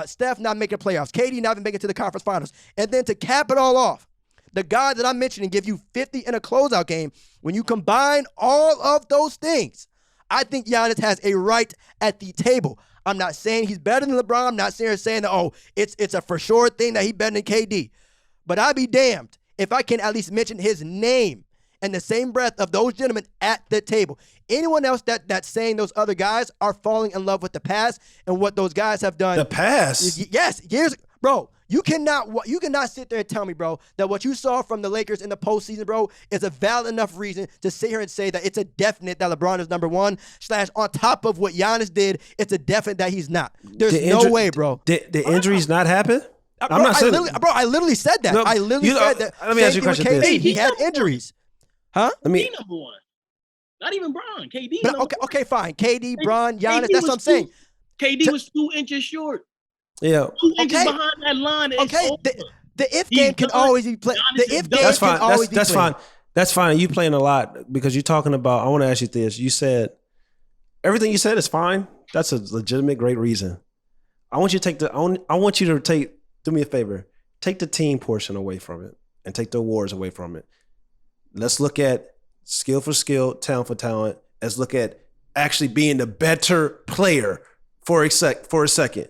Steph not making the playoffs. KD not even making it to the conference finals. And then to cap it all off, the guy that I'm mentioning give you 50 in a closeout game. When you combine all of those things, I think Giannis has a right at the table. I'm not saying he's better than LeBron. I'm not saying that, it's a for sure thing that he's better than KD. But I'd be damned if I can at least mention his name in the same breath of those gentlemen at the table. Anyone else that's saying those other guys are falling in love with the past and what those guys have done. The past? Yes, years. Bro, you cannot sit there and tell me, bro, that what you saw from the Lakers in the postseason, bro, is a valid enough reason to sit here and say that it's a definite that LeBron is number one, / on top of what Giannis did, it's a definite that he's not. There's no way, bro. Did the injuries not happen? I'm not saying I literally said that. No, I literally said that. Let me ask you a question. He had injuries. Huh? KD number one. Not even Bron. KD. But okay, fine. KD, Bron, Giannis. That's what I'm saying. KD was 2 inches short. Yeah. 2 inches behind that line. Okay. The if game can always be played. The if game can always be played. That's fine. That's fine. You playing a lot because you're talking about. I want to ask you this. You said everything you said is fine. That's a legitimate, great reason. I want you to do me a favor. Take the team portion away from it and take the awards away from it. Let's look at skill for skill, talent for talent. Let's look at actually being the better player for a second.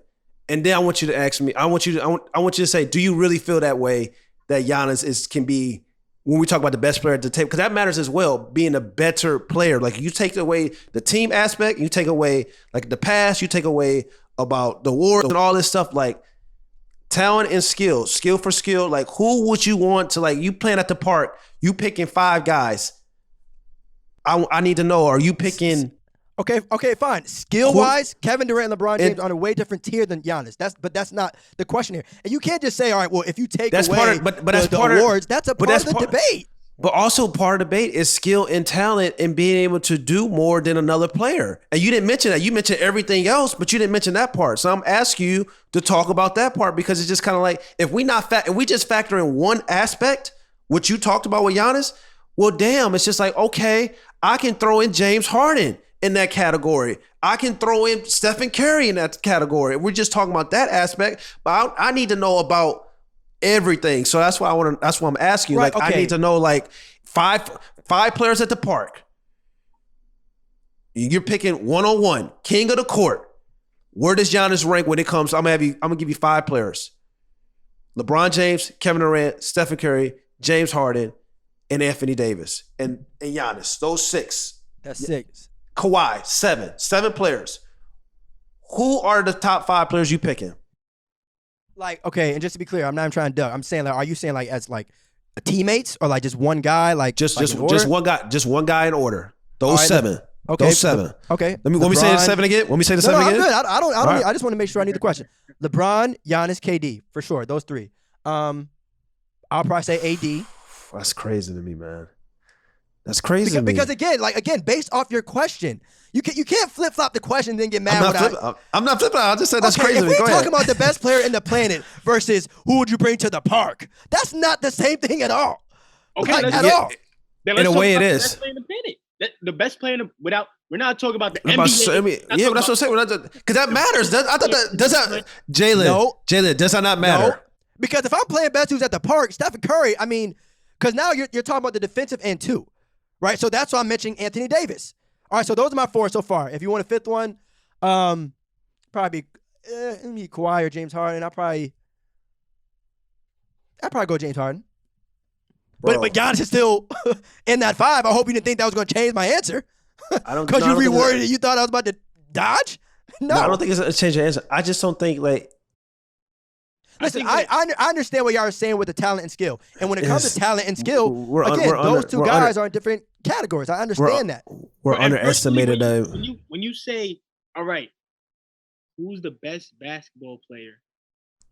And then I want you to ask me, I want you to say, do you really feel that way that Giannis can be, when we talk about the best player at the table? Because that matters as well, being a better player. Like you take away the team aspect, you take away like the past, you take away about the war and all this stuff, like talent and skill for skill. Like who would you want to, like you playing at the park, you picking 5 guys. I need to know, are you picking? Okay, fine. Skill-wise, Kevin Durant and LeBron James are on a way different tier than Giannis. That's not the question here. And you can't just say, all right, well, if you take away the awards, that's a part of the debate. But also part of the debate is skill and talent and being able to do more than another player. And you didn't mention that. You mentioned everything else, but you didn't mention that part. So I'm asking you to talk about that part because it's just kind of like, if we just factor in one aspect, what you talked about with Giannis, well, damn, it's just like, okay, I can throw in James Harden in that category. I can throw in Stephen Curry in that category. We're just talking about that aspect, but I need to know about everything. So that's why I'm asking you. Right, like, okay. I need to know like five players at the park. You're picking 1-on-1, king of the court. Where does Giannis rank when it comes? I'm gonna give you 5 players: LeBron James, Kevin Durant, Stephen Curry, James Harden, and Anthony Davis, and Giannis. Those 6. That's 6. Kawhi, 7. 7 players. Who are the top 5 players you picking? Like, okay, and just to be clear, I'm not even trying to duck. I'm saying, like, are you saying like as like teammates or like just one guy? Like just one guy in order. Those right, 7. Okay. Those 7. Okay. Want me say the 7 again? Want me say the 7 I'm again? good. I don't. Right. I just want to make sure I need the question. LeBron, Giannis, KD for sure. Those 3. I'll probably say AD. That's crazy to me, man. That's crazy to me. Because again, based off your question, you can't flip flop the question and then get mad. I'm not flipping. I just said that's crazy. If we're Go ahead. talking about the best player in the planet versus who would you bring to the park, that's not the same thing at all. Okay, at all. In a way, it is. The best player without. We're not talking about the NBA. But that's what I'm saying. Because that matters. I thought does that Jalen? No. Jalen, does that not matter? No. Because if I'm playing best who's at the park, Stephen Curry. I mean, because now you're talking about the defensive end too, right? So that's why I'm mentioning Anthony Davis. All right, so those are my 4 so far. If you want a 5th one, probably Kawhi or James Harden. I'd probably go James Harden. But Giannis is still in that 5. I hope you didn't think that was going to change my answer. Because you reworded it. You thought I was about to dodge? No, I don't think it's a change of answer. I just don't think like. Listen, I understand what y'all are saying with the talent and skill. And when it comes to talent and skill, those two guys are in different categories. I understand that. We're underestimated. When you say, all right, who's the best basketball player?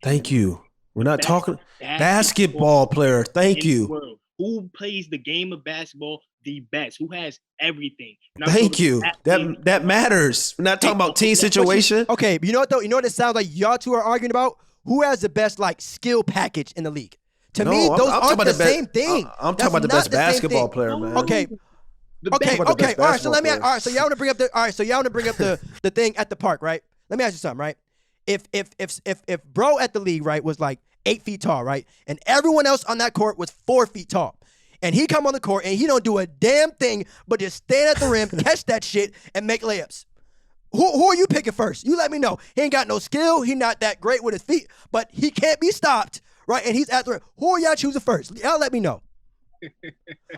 Thank you. We're not talking basketball player. Thank you. Who plays the game of basketball the best? Who has everything? Thank you. That matters. We're not talking about team situation. Okay, but you know what though? You know what it sounds like y'all two are arguing about? Who has the best skill package in the league? To me, those aren't the same thing. I'm talking about the best basketball player, man. Okay. Okay. All right. So y'all want to bring up the thing at the park, right? Let me ask you something, right? If bro at the league, right, was like 8 feet tall, right, and everyone else on that court was 4 feet tall, and he come on the court and he don't do a damn thing but just stand at the rim, catch that shit, and make layups. Who are you picking first? You let me know. He ain't got no skill. He not that great with his feet, but he can't be stopped, right? And he's at the rim. Who are y'all choosing first? Y'all let me know.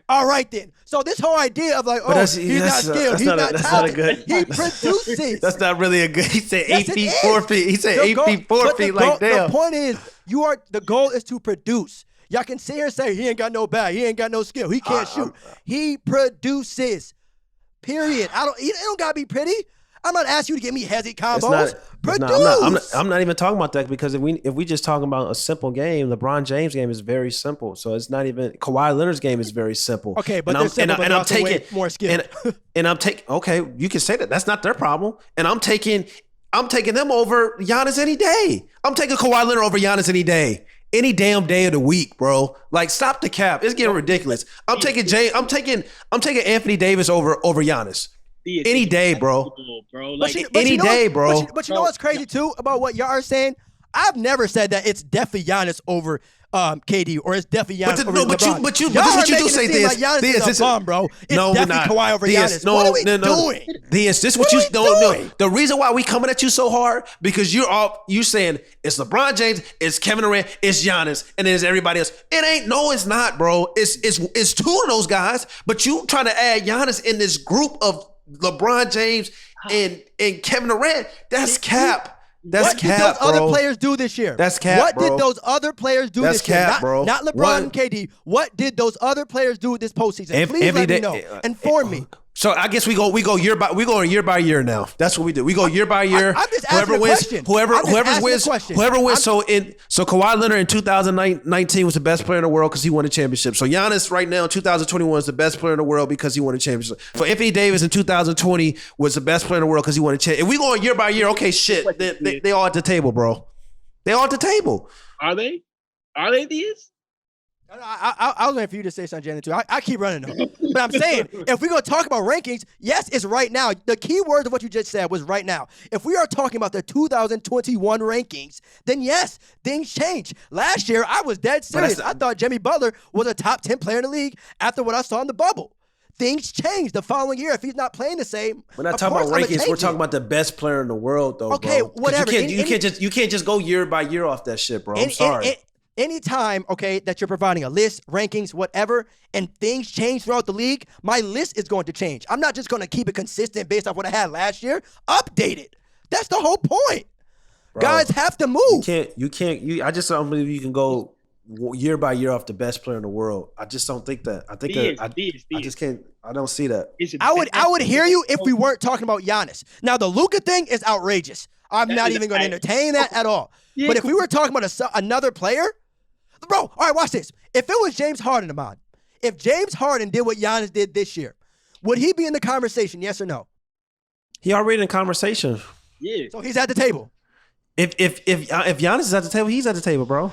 All right then. So this whole idea of like, he's not skilled, he's not talented. He produces. That's not really a good. He said 8 feet, 4 feet. He said 8 feet, 4 feet. Like damn. The point is, the goal is to produce. Y'all can sit here and say he ain't got no bag, he ain't got no skill, he can't shoot. He produces. Period. It don't gotta be pretty. I'm not asking you to give me hezzy combos. I'm not even talking about that because if we just talking about a simple game, LeBron James' game is very simple. So it's not even Kawhi Leonard's game is very simple. Okay, but I'm taking more skill. And I'm taking you can say that. That's not their problem. And I'm taking them over Giannis any day. I'm taking Kawhi Leonard over Giannis any day. Any damn day of the week, bro. Like, stop the cap. It's getting ridiculous. I'm taking Anthony Davis over Giannis. Any day, bro. Any day, bro. But you know what's crazy too about what y'all are saying? I've never said that it's definitely Giannis over KD or it's definitely Giannis over LeBron. But this is what you do say this. This is a bum, bro. It's definitely Kawhi over Giannis. What are we doing? This is what you doing. The reason why we coming at you so hard because you saying it's LeBron James, it's Kevin Durant, it's Giannis, and then it's everybody else. It's not, bro. It's 2 of those guys, but you trying to add Giannis in this group of LeBron James and Kevin Durant. That's cap. What did those other players do this year? That's cap, What did those other players do this year? Not LeBron and KD. What did those other players do this postseason? Please let me know. Inform me. So I guess we go year by year now. That's what we do. We go year by year. I'm just asking a question. Whoever wins. So Kawhi Leonard in 2019 was the best player in the world because he won a championship. So Giannis right now in 2021 is the best player in the world because he won a championship. For Anthony Davis in 2020 was the best player in the world because he won a championship. If we go year by year, okay, shit, they all at the table, bro. They all at the table. Are they? Are they these? I was waiting for you to say something, Jalen, too. I keep running them. But I'm saying, if we're going to talk about rankings, yes, it's right now. The key word of what you just said was right now. If we are talking about the 2021 rankings, then yes, things change. Last year, I was dead serious. I thought Jimmy Butler was a top 10 player in the league after what I saw in the bubble. Things change the following year. If he's not playing the same, we're not talking about rankings. We're talking about the best player in the world, though. Okay, bro. whatever. You can't just go year by year off that shit, bro. I'm sorry. Anytime, okay, that you're providing a list, rankings, whatever, and things change throughout the league, my list is going to change. I'm not just going to keep it consistent based off what I had last year. Update it. That's the whole point. Bro, guys have to move. I just don't believe you can go year by year off the best player in the world. I just don't think that. I think I just can't. I don't see that. I would hear you if we weren't talking about Giannis. Now the Luka thing is outrageous. I'm not even going to entertain that at all. Yeah, but if we were talking about another player, bro, all right, watch this. If it was James Harden, Ahmad, if James Harden did what Giannis did this year, would he be in the conversation? Yes or no? He already in the conversation. Yeah. So he's at the table. If Giannis is at the table, he's at the table, bro.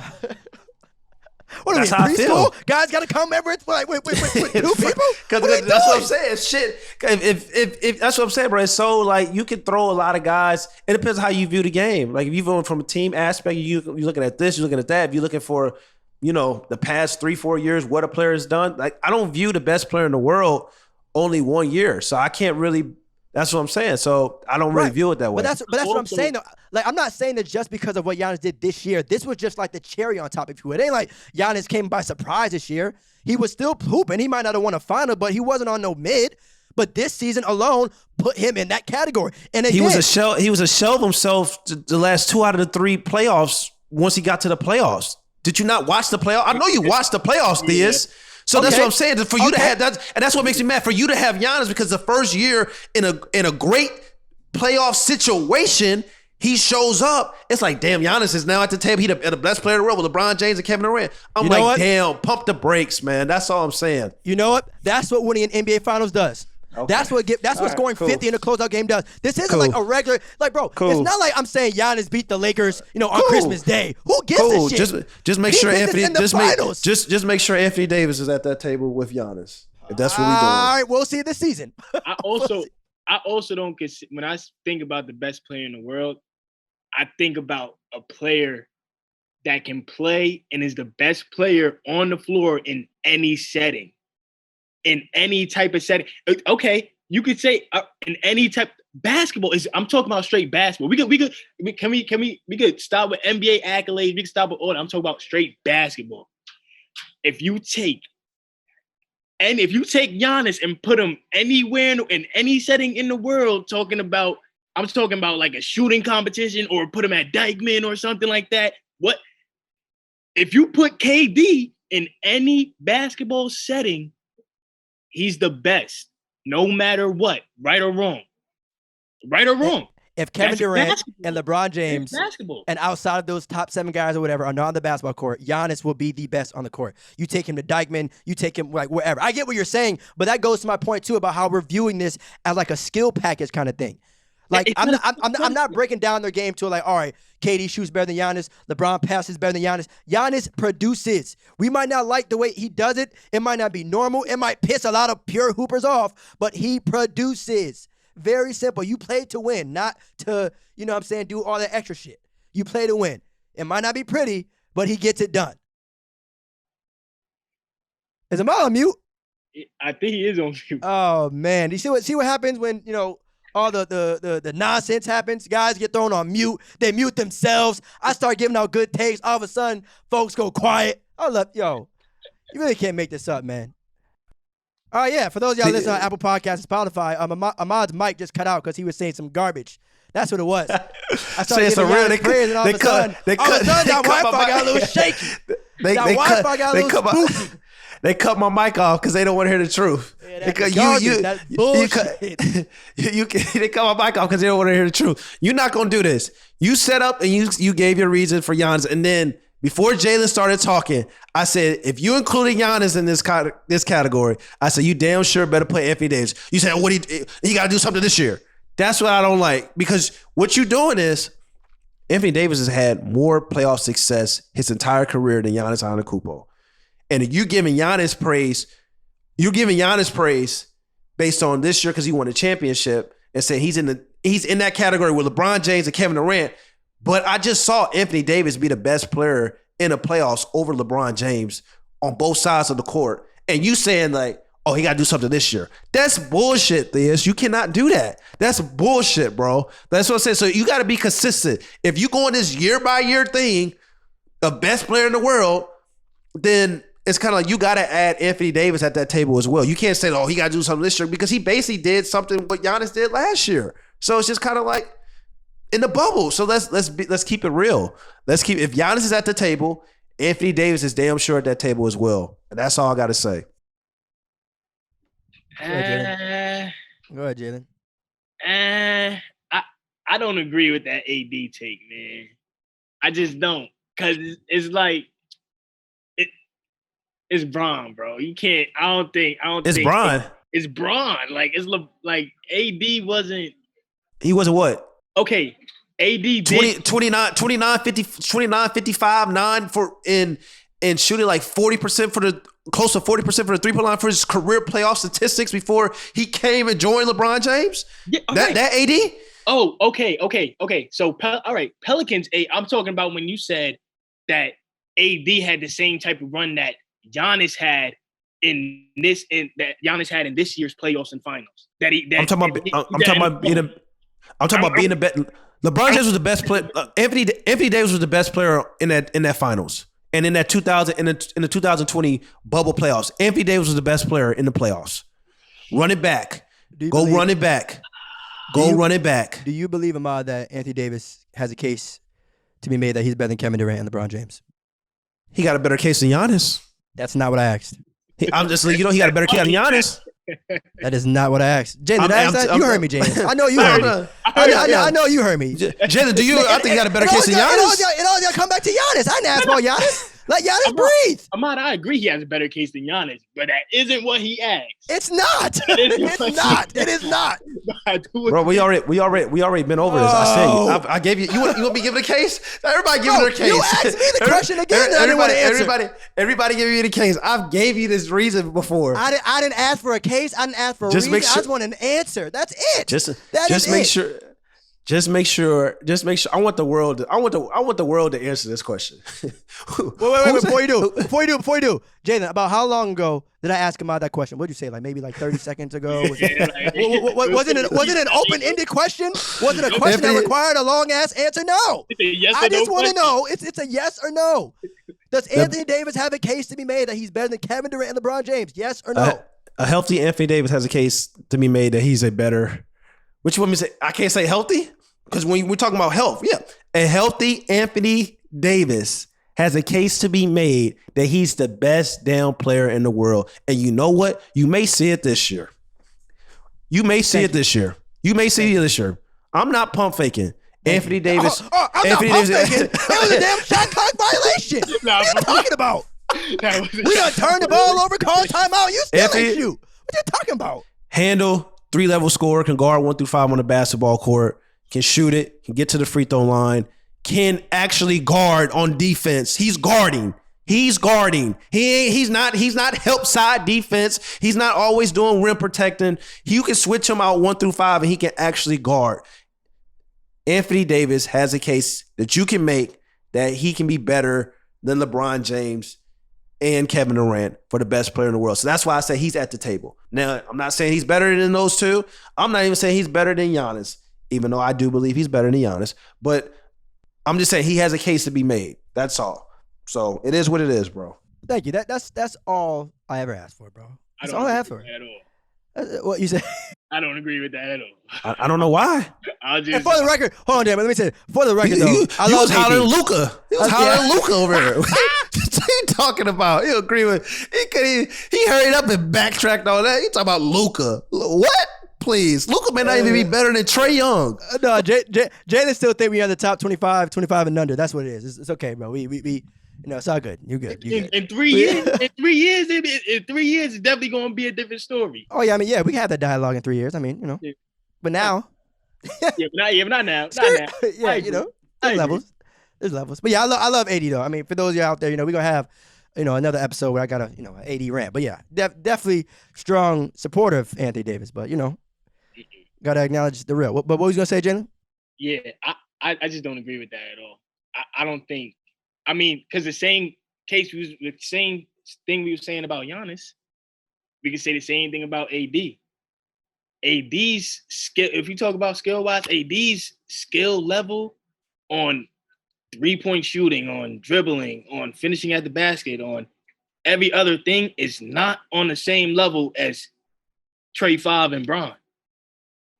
What That's are how we, I feel. preschool? Guys got to come every like with 2 people? Because that's what I'm saying. Shit. If that's what I'm saying, bro. It's so like you can throw a lot of guys. It depends how you view the game. Like if you're going from a team aspect, you're looking at this, you're looking at that. If you're looking for, the past 3-4 years, what a player has done. Like I don't view the best player in the world only 1 year, so I can't really. That's what I'm saying. So I don't really view it that way. But that's what I'm saying though. Like I'm not saying that just because of what Giannis did this year. This was just like the cherry on top. If you would, it ain't like Giannis came by surprise this year. He was still hooping. He might not have won a final, but he wasn't on no mid. But this season alone put him in that category. And again, he was a shell. He was a shell of himself the last 2 out of the 3 playoffs. Once he got to the playoffs, did you not watch the playoffs? I know you watched the playoffs, Diaz. So that's what I'm saying. For you to have that, and that's what makes me mad. For you to have Giannis, because the first year in a great playoff situation, he shows up. It's like, damn, Giannis is now at the table. He the best player in the world with LeBron James and Kevin Durant. I'm like, damn, pump the brakes, man. That's all I'm saying. You know what? That's what winning an NBA Finals does. Okay. That's what scoring 50 in a closeout game does. This isn't like a regular, like, bro, it's not like I'm saying Giannis beat the Lakers, on Christmas Day. Who gives a shit? Just make sure Anthony just make sure Anthony Davis is at that table with Giannis. If that's what we're doing. All right, we'll see it this season. I also don't consider, when I think about the best player in the world, I think about a player that can play and is the best player on the floor in any setting. In any type of setting. Okay, you could say in any type. Basketball is. I'm talking about straight basketball. We could stop with NBA accolades. We could stop with all that. I'm talking about straight basketball. If you take Giannis and put him anywhere in any setting in the world, I'm talking about like a shooting competition, or put him at Dykeman or something like that. What if you put KD in any basketball setting? He's the best, no matter what, right or wrong. Right or wrong. If Kevin Durant and LeBron James and outside of those top 7 guys or whatever are not on the basketball court, Giannis will be the best on the court. You take him to Dykeman, you take him like wherever. I get what you're saying, but that goes to my point too about how we're viewing this as like a skill package kind of thing. Like I'm not breaking down their game to like, all right, KD shoots better than Giannis, LeBron passes better than Giannis. Giannis produces. We might not like the way he does it. It might not be normal. It might piss a lot of pure hoopers off, but he produces. Very simple. You play to win, not to, do all that extra shit. You play to win. It might not be pretty, but he gets it done. Is Amal on mute? I think he is on mute. Oh man. You see what happens when, all the nonsense happens. Guys get thrown on mute. They mute themselves. I start giving out good takes. All of a sudden, folks go quiet. You really can't make this up, man. All right, yeah. For those of y'all listening on Apple Podcasts and Spotify, Ahmad's mic just cut out because he was saying some garbage. That's what it was. I started giving Giannis praise, and all of a sudden, that Wi-Fi got a little shaky. That Wi-Fi got a little spooky. They cut my mic off because they don't want to hear the truth. Yeah, that's bullshit. They cut my mic off because they don't want to hear the truth. You're not going to do this. You set up and you gave your reason for Giannis. And then before Jalen started talking, I said, if you included Giannis in this category, I said, you damn sure better play Anthony Davis. You said, he got to do something this year. That's what I don't like. Because what you're doing is, Anthony Davis has had more playoff success his entire career than Giannis Antetokounmpo. And you're giving Giannis praise based on this year because he won a championship and say he's in that category with LeBron James and Kevin Durant. But I just saw Anthony Davis be the best player in the playoffs over LeBron James on both sides of the court. And you saying like, oh, he got to do something this year. That's bullshit, Theus. You cannot do that. That's bullshit, bro. That's what I'm saying. So you got to be consistent. If you go on this year-by-year thing, the best player in the world, then it's kind of like you got to add Anthony Davis at that table as well. You can't say, oh, he got to do something this year because he basically did something what Giannis did last year. So it's just kind of like in the bubble. So let's keep it real. If Giannis is at the table Anthony Davis is damn sure at that table as well. And that's all I got to say. Go ahead, Jalen. I don't agree with that AD take, man. I just don't, cause it's like it's Bron, bro. You can't. I don't think. It's Bron. It's Bron. Like like AD wasn't. He wasn't what? Okay, AD did 29, 55, 9 for and shooting like 40% for the close to 40% for the 3-point line for his career playoff statistics before he came and joined LeBron James. Yeah, okay. That AD. Oh, okay. So, all right, Pelicans. I'm talking about when you said that AD had the same type of run that Giannis had in this year's playoffs and finals. I'm talking about being a bet. LeBron James was the best player. Anthony Davis was the best player in that finals and in that 2020 bubble playoffs. Anthony Davis was the best player in the playoffs. Run it back. Run it back. Run it back. Do you believe, Ahmad, that Anthony Davis has a case to be made that he's better than Kevin Durant and LeBron James? He got a better case than Giannis. That's not what I asked. I'm just he got a better case than Giannis. That is not what I asked. Jalen, did I ask that? You heard me, James. I know you heard me. I know you heard me. Jalen, do you? I think you got a better case than Giannis. It all come back to Giannis. I didn't ask about Giannis. Let Giannis breathe. Ahmad, I agree he has a better case than Giannis, but that isn't what he asked. It's not. It is not. Bro, we already been over this. I say I gave you. You want me giving a case? Everybody giving their case. You asked me the question again. Everybody give you the case. I've gave you this reason before. I didn't ask for a case. I didn't ask for a reason. I just want an answer. That's it. Just make sure. I want the world. I want the world to answer this question. Wait! Before you do, Jalen, about how long ago did I ask him about that question? What did you say? Like maybe 30 seconds ago? Was it an open-ended question? Was it a question that required a long-ass answer? No. I just want to know. It's a yes or no. Does Anthony Davis have a case to be made that he's better than Kevin Durant and LeBron James? Yes or no? A healthy Anthony Davis has a case to be made that he's a better. Which one? I can't say healthy. Because when we're talking about health, yeah. A healthy Anthony Davis has a case to be made that he's the best damn player in the world. And you know what? You may see it this year. I'm not pump faking. Anthony Davis. I'm not pump faking. It was a damn shot clock violation. What are you talking about? We done turned the ball over, call timeout. You still ain't shoot. What are you talking about? Handle, 3-level scorer, can guard 1 through 5 on the basketball court. Can shoot it, can get to the free throw line, can actually guard on defense. He's guarding. He's not help side defense. He's not always doing rim protecting. You can switch him out 1 through 5 and he can actually guard. Anthony Davis has a case that you can make that he can be better than LeBron James and Kevin Durant for the best player in the world. So that's why I say he's at the table. Now, I'm not saying he's better than those two. I'm not even saying he's better than Giannis, even though I do believe he's better than Giannis. But I'm just saying he has a case to be made. That's all. So it is what it is, bro. Thank you. That's all I ever asked for, bro. That's all I have for at all. What you say? I don't agree with that at all. I don't know why. I'll just. And for the record, hold on, Dan. Let me say, for the record, though, I love hollering Luka. He was hollering Luka over here. What are you talking about? He agree with. He hurried up and backtracked all that. He talking about Luka. What? Please, Luka may not even be better than Trae Young. No, Jalen still think we are the top 25 and under. That's what it is. It's okay, bro. We it's all good. You're good. In 3 years, in 3 years, it's definitely going to be a different story. Oh yeah, I mean, yeah, we can have that dialogue in 3 years. I mean, Yeah. But now, but not now. Yeah, there's levels. But yeah, I love 80 though. I mean, for those of you out there, we're gonna have, another episode where I got an 80 rant. But yeah, definitely strong supporter of Anthony Davis. But gotta acknowledge the real. But what was you gonna say, Jalen? Yeah, I just don't agree with that at all. I don't think. I mean, because the same thing we were saying about Giannis, we can say the same thing about AD. AD's skill, if you talk about skill-wise, AD's skill level on 3-point shooting, on dribbling, on finishing at the basket, on every other thing is not on the same level as Trey 5 and Bron.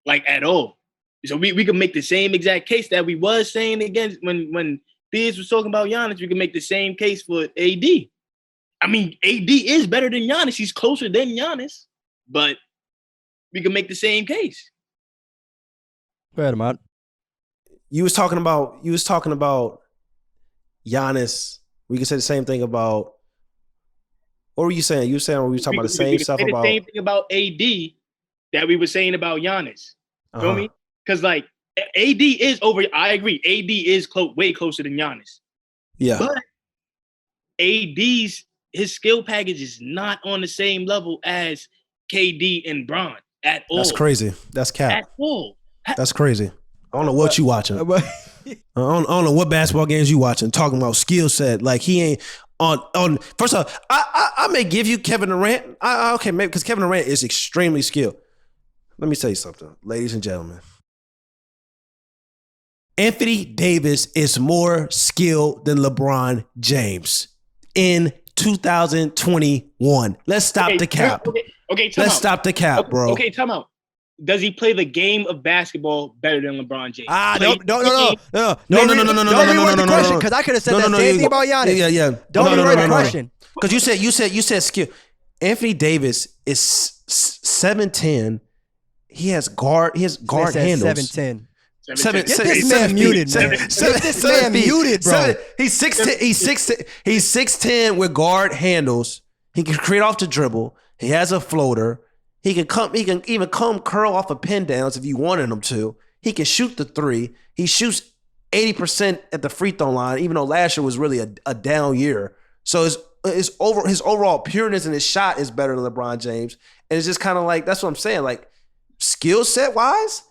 Like, at all. So we could make the same exact case that we was saying against when Theus was talking about Giannis, we can make the same case for AD. I mean, AD is better than Giannis. He's closer than Giannis, but we can make the same case. Go ahead, Ahmad. You was talking about Giannis. We can say the same thing about. What were you saying? You were saying we were talking about the same stuff about the same thing about AD that we were saying about Giannis. Feel me? Because like AD is over. I agree. AD is way closer than Giannis. Yeah, but his skill package is not on the same level as KD and Bron at all. That's crazy. That's cap. At all. That's crazy. I don't know what you watching. I don't know what basketball games you watching. Talking about skill set, like he ain't on. First off, I may give you Kevin Durant. Okay, maybe because Kevin Durant is extremely skilled. Let me tell you something, ladies and gentlemen. Anthony Davis is more skilled than LeBron James in 2021. Let's stop the cap. Okay, let's stop the cap, bro. Okay, time out. Does he play the game of basketball better than LeBron James? No. Don't reword the question because I could have said that same thing about Giannis. Yeah. Don't reword the question because you said skill. Anthony Davis is 7'10". He has guard handles. 7'10". Get this man muted, man. Get this man muted, bro. He's 6'10". He's 6'10" with guard handles. He can create off the dribble. He has a floater. He can even curl off of pin downs if you wanted him to. He can shoot the three. He shoots 80% at the free throw line, even though last year was really a down year. So his overall pureness in his shot is better than LeBron James. And it's just kind of like, that's what I'm saying. Like skill set wise,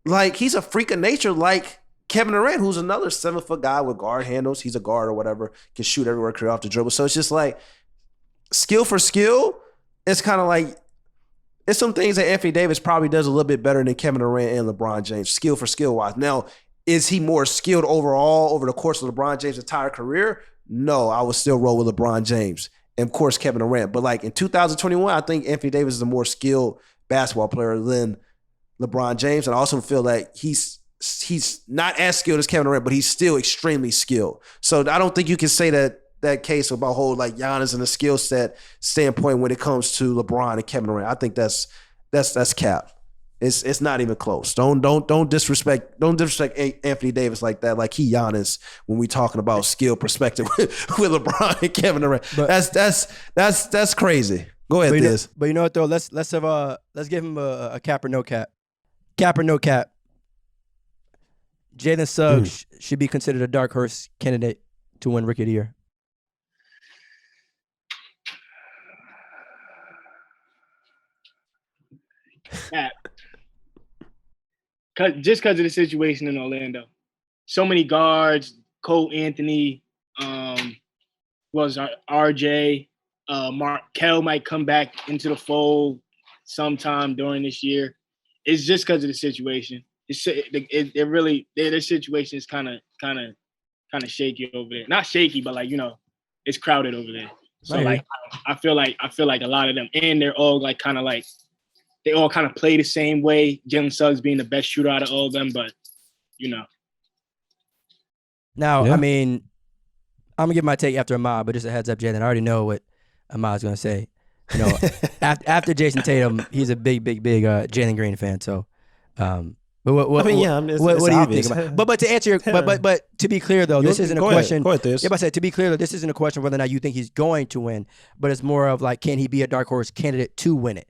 like he's a freak of nature like Kevin Durant, who's another 7-foot guy with guard handles. He's a guard or whatever, can shoot everywhere, create off the dribble. So it's just like skill for skill. It's kind of like, it's some things that Anthony Davis probably does a little bit better than Kevin Durant and LeBron James, skill for skill wise. Now, is he more skilled overall over the course of LeBron James' entire career? No, I would still roll with LeBron James and of course Kevin Durant. But like in 2021, I think Anthony Davis is a more skilled basketball player than LeBron James. And I also feel like he's not as skilled as Kevin Durant, but he's still extremely skilled. So I don't think you can say that case about whole like Giannis and the skill set standpoint when it comes to LeBron and Kevin Durant. I think that's cap. It's not even close. Don't disrespect Anthony Davis like that. Like he Giannis when we talking about skill perspective with LeBron and Kevin Durant. But that's crazy. Go ahead, Thiz. But you know what though? Let's give him a cap or no cap. Cap or no cap. Jalen Suggs should be considered a dark horse candidate to win Rookie of the Year. Just because of the situation in Orlando. So many guards, Cole Anthony, RJ, Markel might come back into the fold sometime during this year. It's just because of the situation. Their situation is kind of shaky over there. Not shaky, but like, it's crowded over there. So like I feel like a lot of them, and they're all like kind of like they all kind of play the same way. Jalen Suggs being the best shooter out of all of them, but Now, I mean, I'm gonna give my take after Ahmad, but just a heads up, Jalen. I already know what Ahmad's gonna say. After Jason Tatum, he's a big Jalen Green fan. So, but what do you think about? But to answer your, but to be clear though, this isn't a question. Go ahead, Thiz. Yeah, but I said to be clear though, this isn't a question whether or not you think he's going to win, but it's more of like, can he be a dark horse candidate to win it?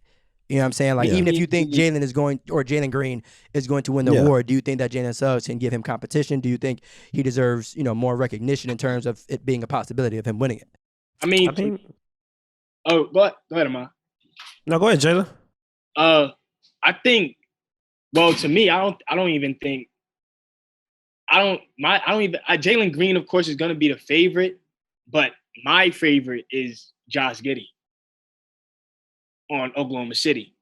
You know what I'm saying? Like, even if you think Jalen Green is going to win the award, do you think that Jalen Suggs can give him competition? Do you think he deserves, more recognition in terms of it being a possibility of him winning it? Go ahead, Ahmad. No, go ahead, Jalen. I think, well, to me, Jalen Green, of course, is going to be the favorite, but my favorite is Josh Giddey on Oklahoma City.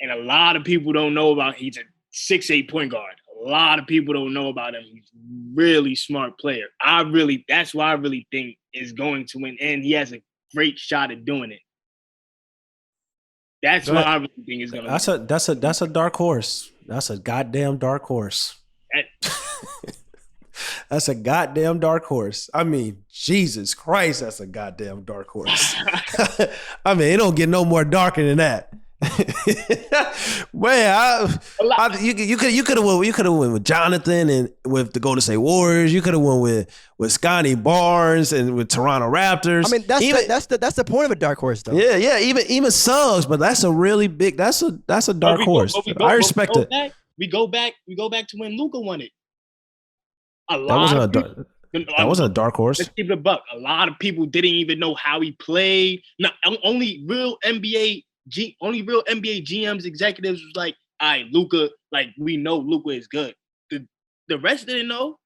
And a lot of people don't know about he's a 6'8" point guard. A lot of people don't know about him. He's a really smart player. That's why I really think is going to win. And he has a great shot at doing it. That's why I really think is going to win. That's a dark horse. That's a goddamn dark horse. That's a goddamn dark horse. I mean, Jesus Christ, that's a goddamn dark horse. I mean, it don't get no more darker than that. Man, you could have went with Jonathan and with the Golden State Warriors. You could have went with Scotty Barnes and with Toronto Raptors. I mean, that's the point of a dark horse, though. Yeah, even Suggs, but that's a really big. That's a dark horse. I respect it. We go back to when Luka won it. That wasn't a dark horse. Let's keep it a buck. A lot of people didn't even know how he played. No, only real NBA GMs, executives was like, all right, Luka, like we know Luka is good. The rest didn't know.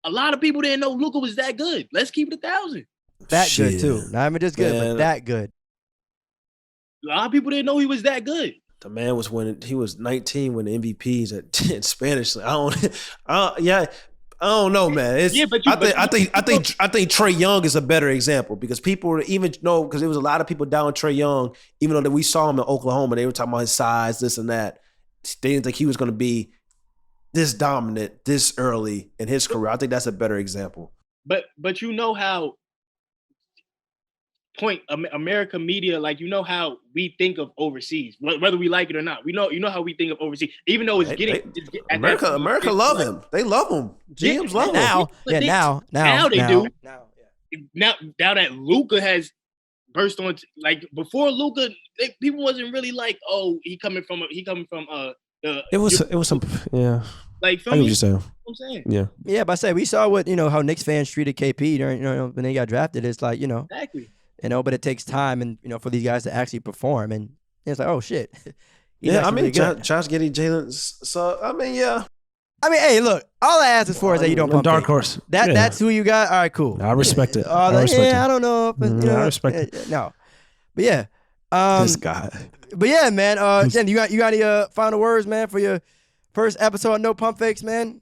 A lot of people didn't know Luka was that good. Let's keep it 1,000. That good too. Not even just good, but that good. A lot of people didn't know he was that good. The man was winning. He was 19 when the MVPs in Spanish. I don't know, man. I think Trae Young is a better example because people even know because there was a lot of people down on Trae Young, even though that we saw him in Oklahoma, they were talking about his size, this and that. They didn't think he was going to be this dominant this early in his career. I think that's a better example. But you know how America media, like you know how we think of overseas, whether we like it or not. You know how we think of overseas, even though America love him. They love him. GMs love him. Now they do. Now that Luka has burst on, like before Luka, people wasn't really like, oh, he coming from. It was some Like, I get what you're saying. I'm saying. Yeah, but I say we saw what how Knicks fans treated KP during when they got drafted. It's like exactly. But it takes time and for these guys to actually perform, and it's like, oh shit. Yeah, I mean, Josh Giddey, Jalen. So I mean, yeah. I mean, hey, look. All I ask is for is that you don't pump dark fake. horse. That's who you got. All right, cool. I respect it. I don't know. But, I respect it. No, but yeah. This guy. But yeah, man. Jen, you got any final words, man, for your first episode of No Pump Fakes, man?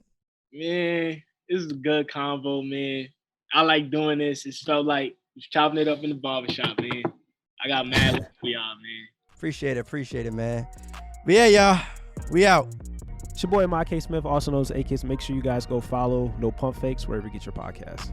Man, this is a good convo, man. I like doing this. It felt like chopping it up in the barbershop, man. I got mad love for y'all, man. Appreciate it, man. But yeah, y'all, we out. It's your boy, M.I.K. Smith, also known as A-Kiss. Make sure you guys go follow No Pump Fakes wherever you get your podcasts.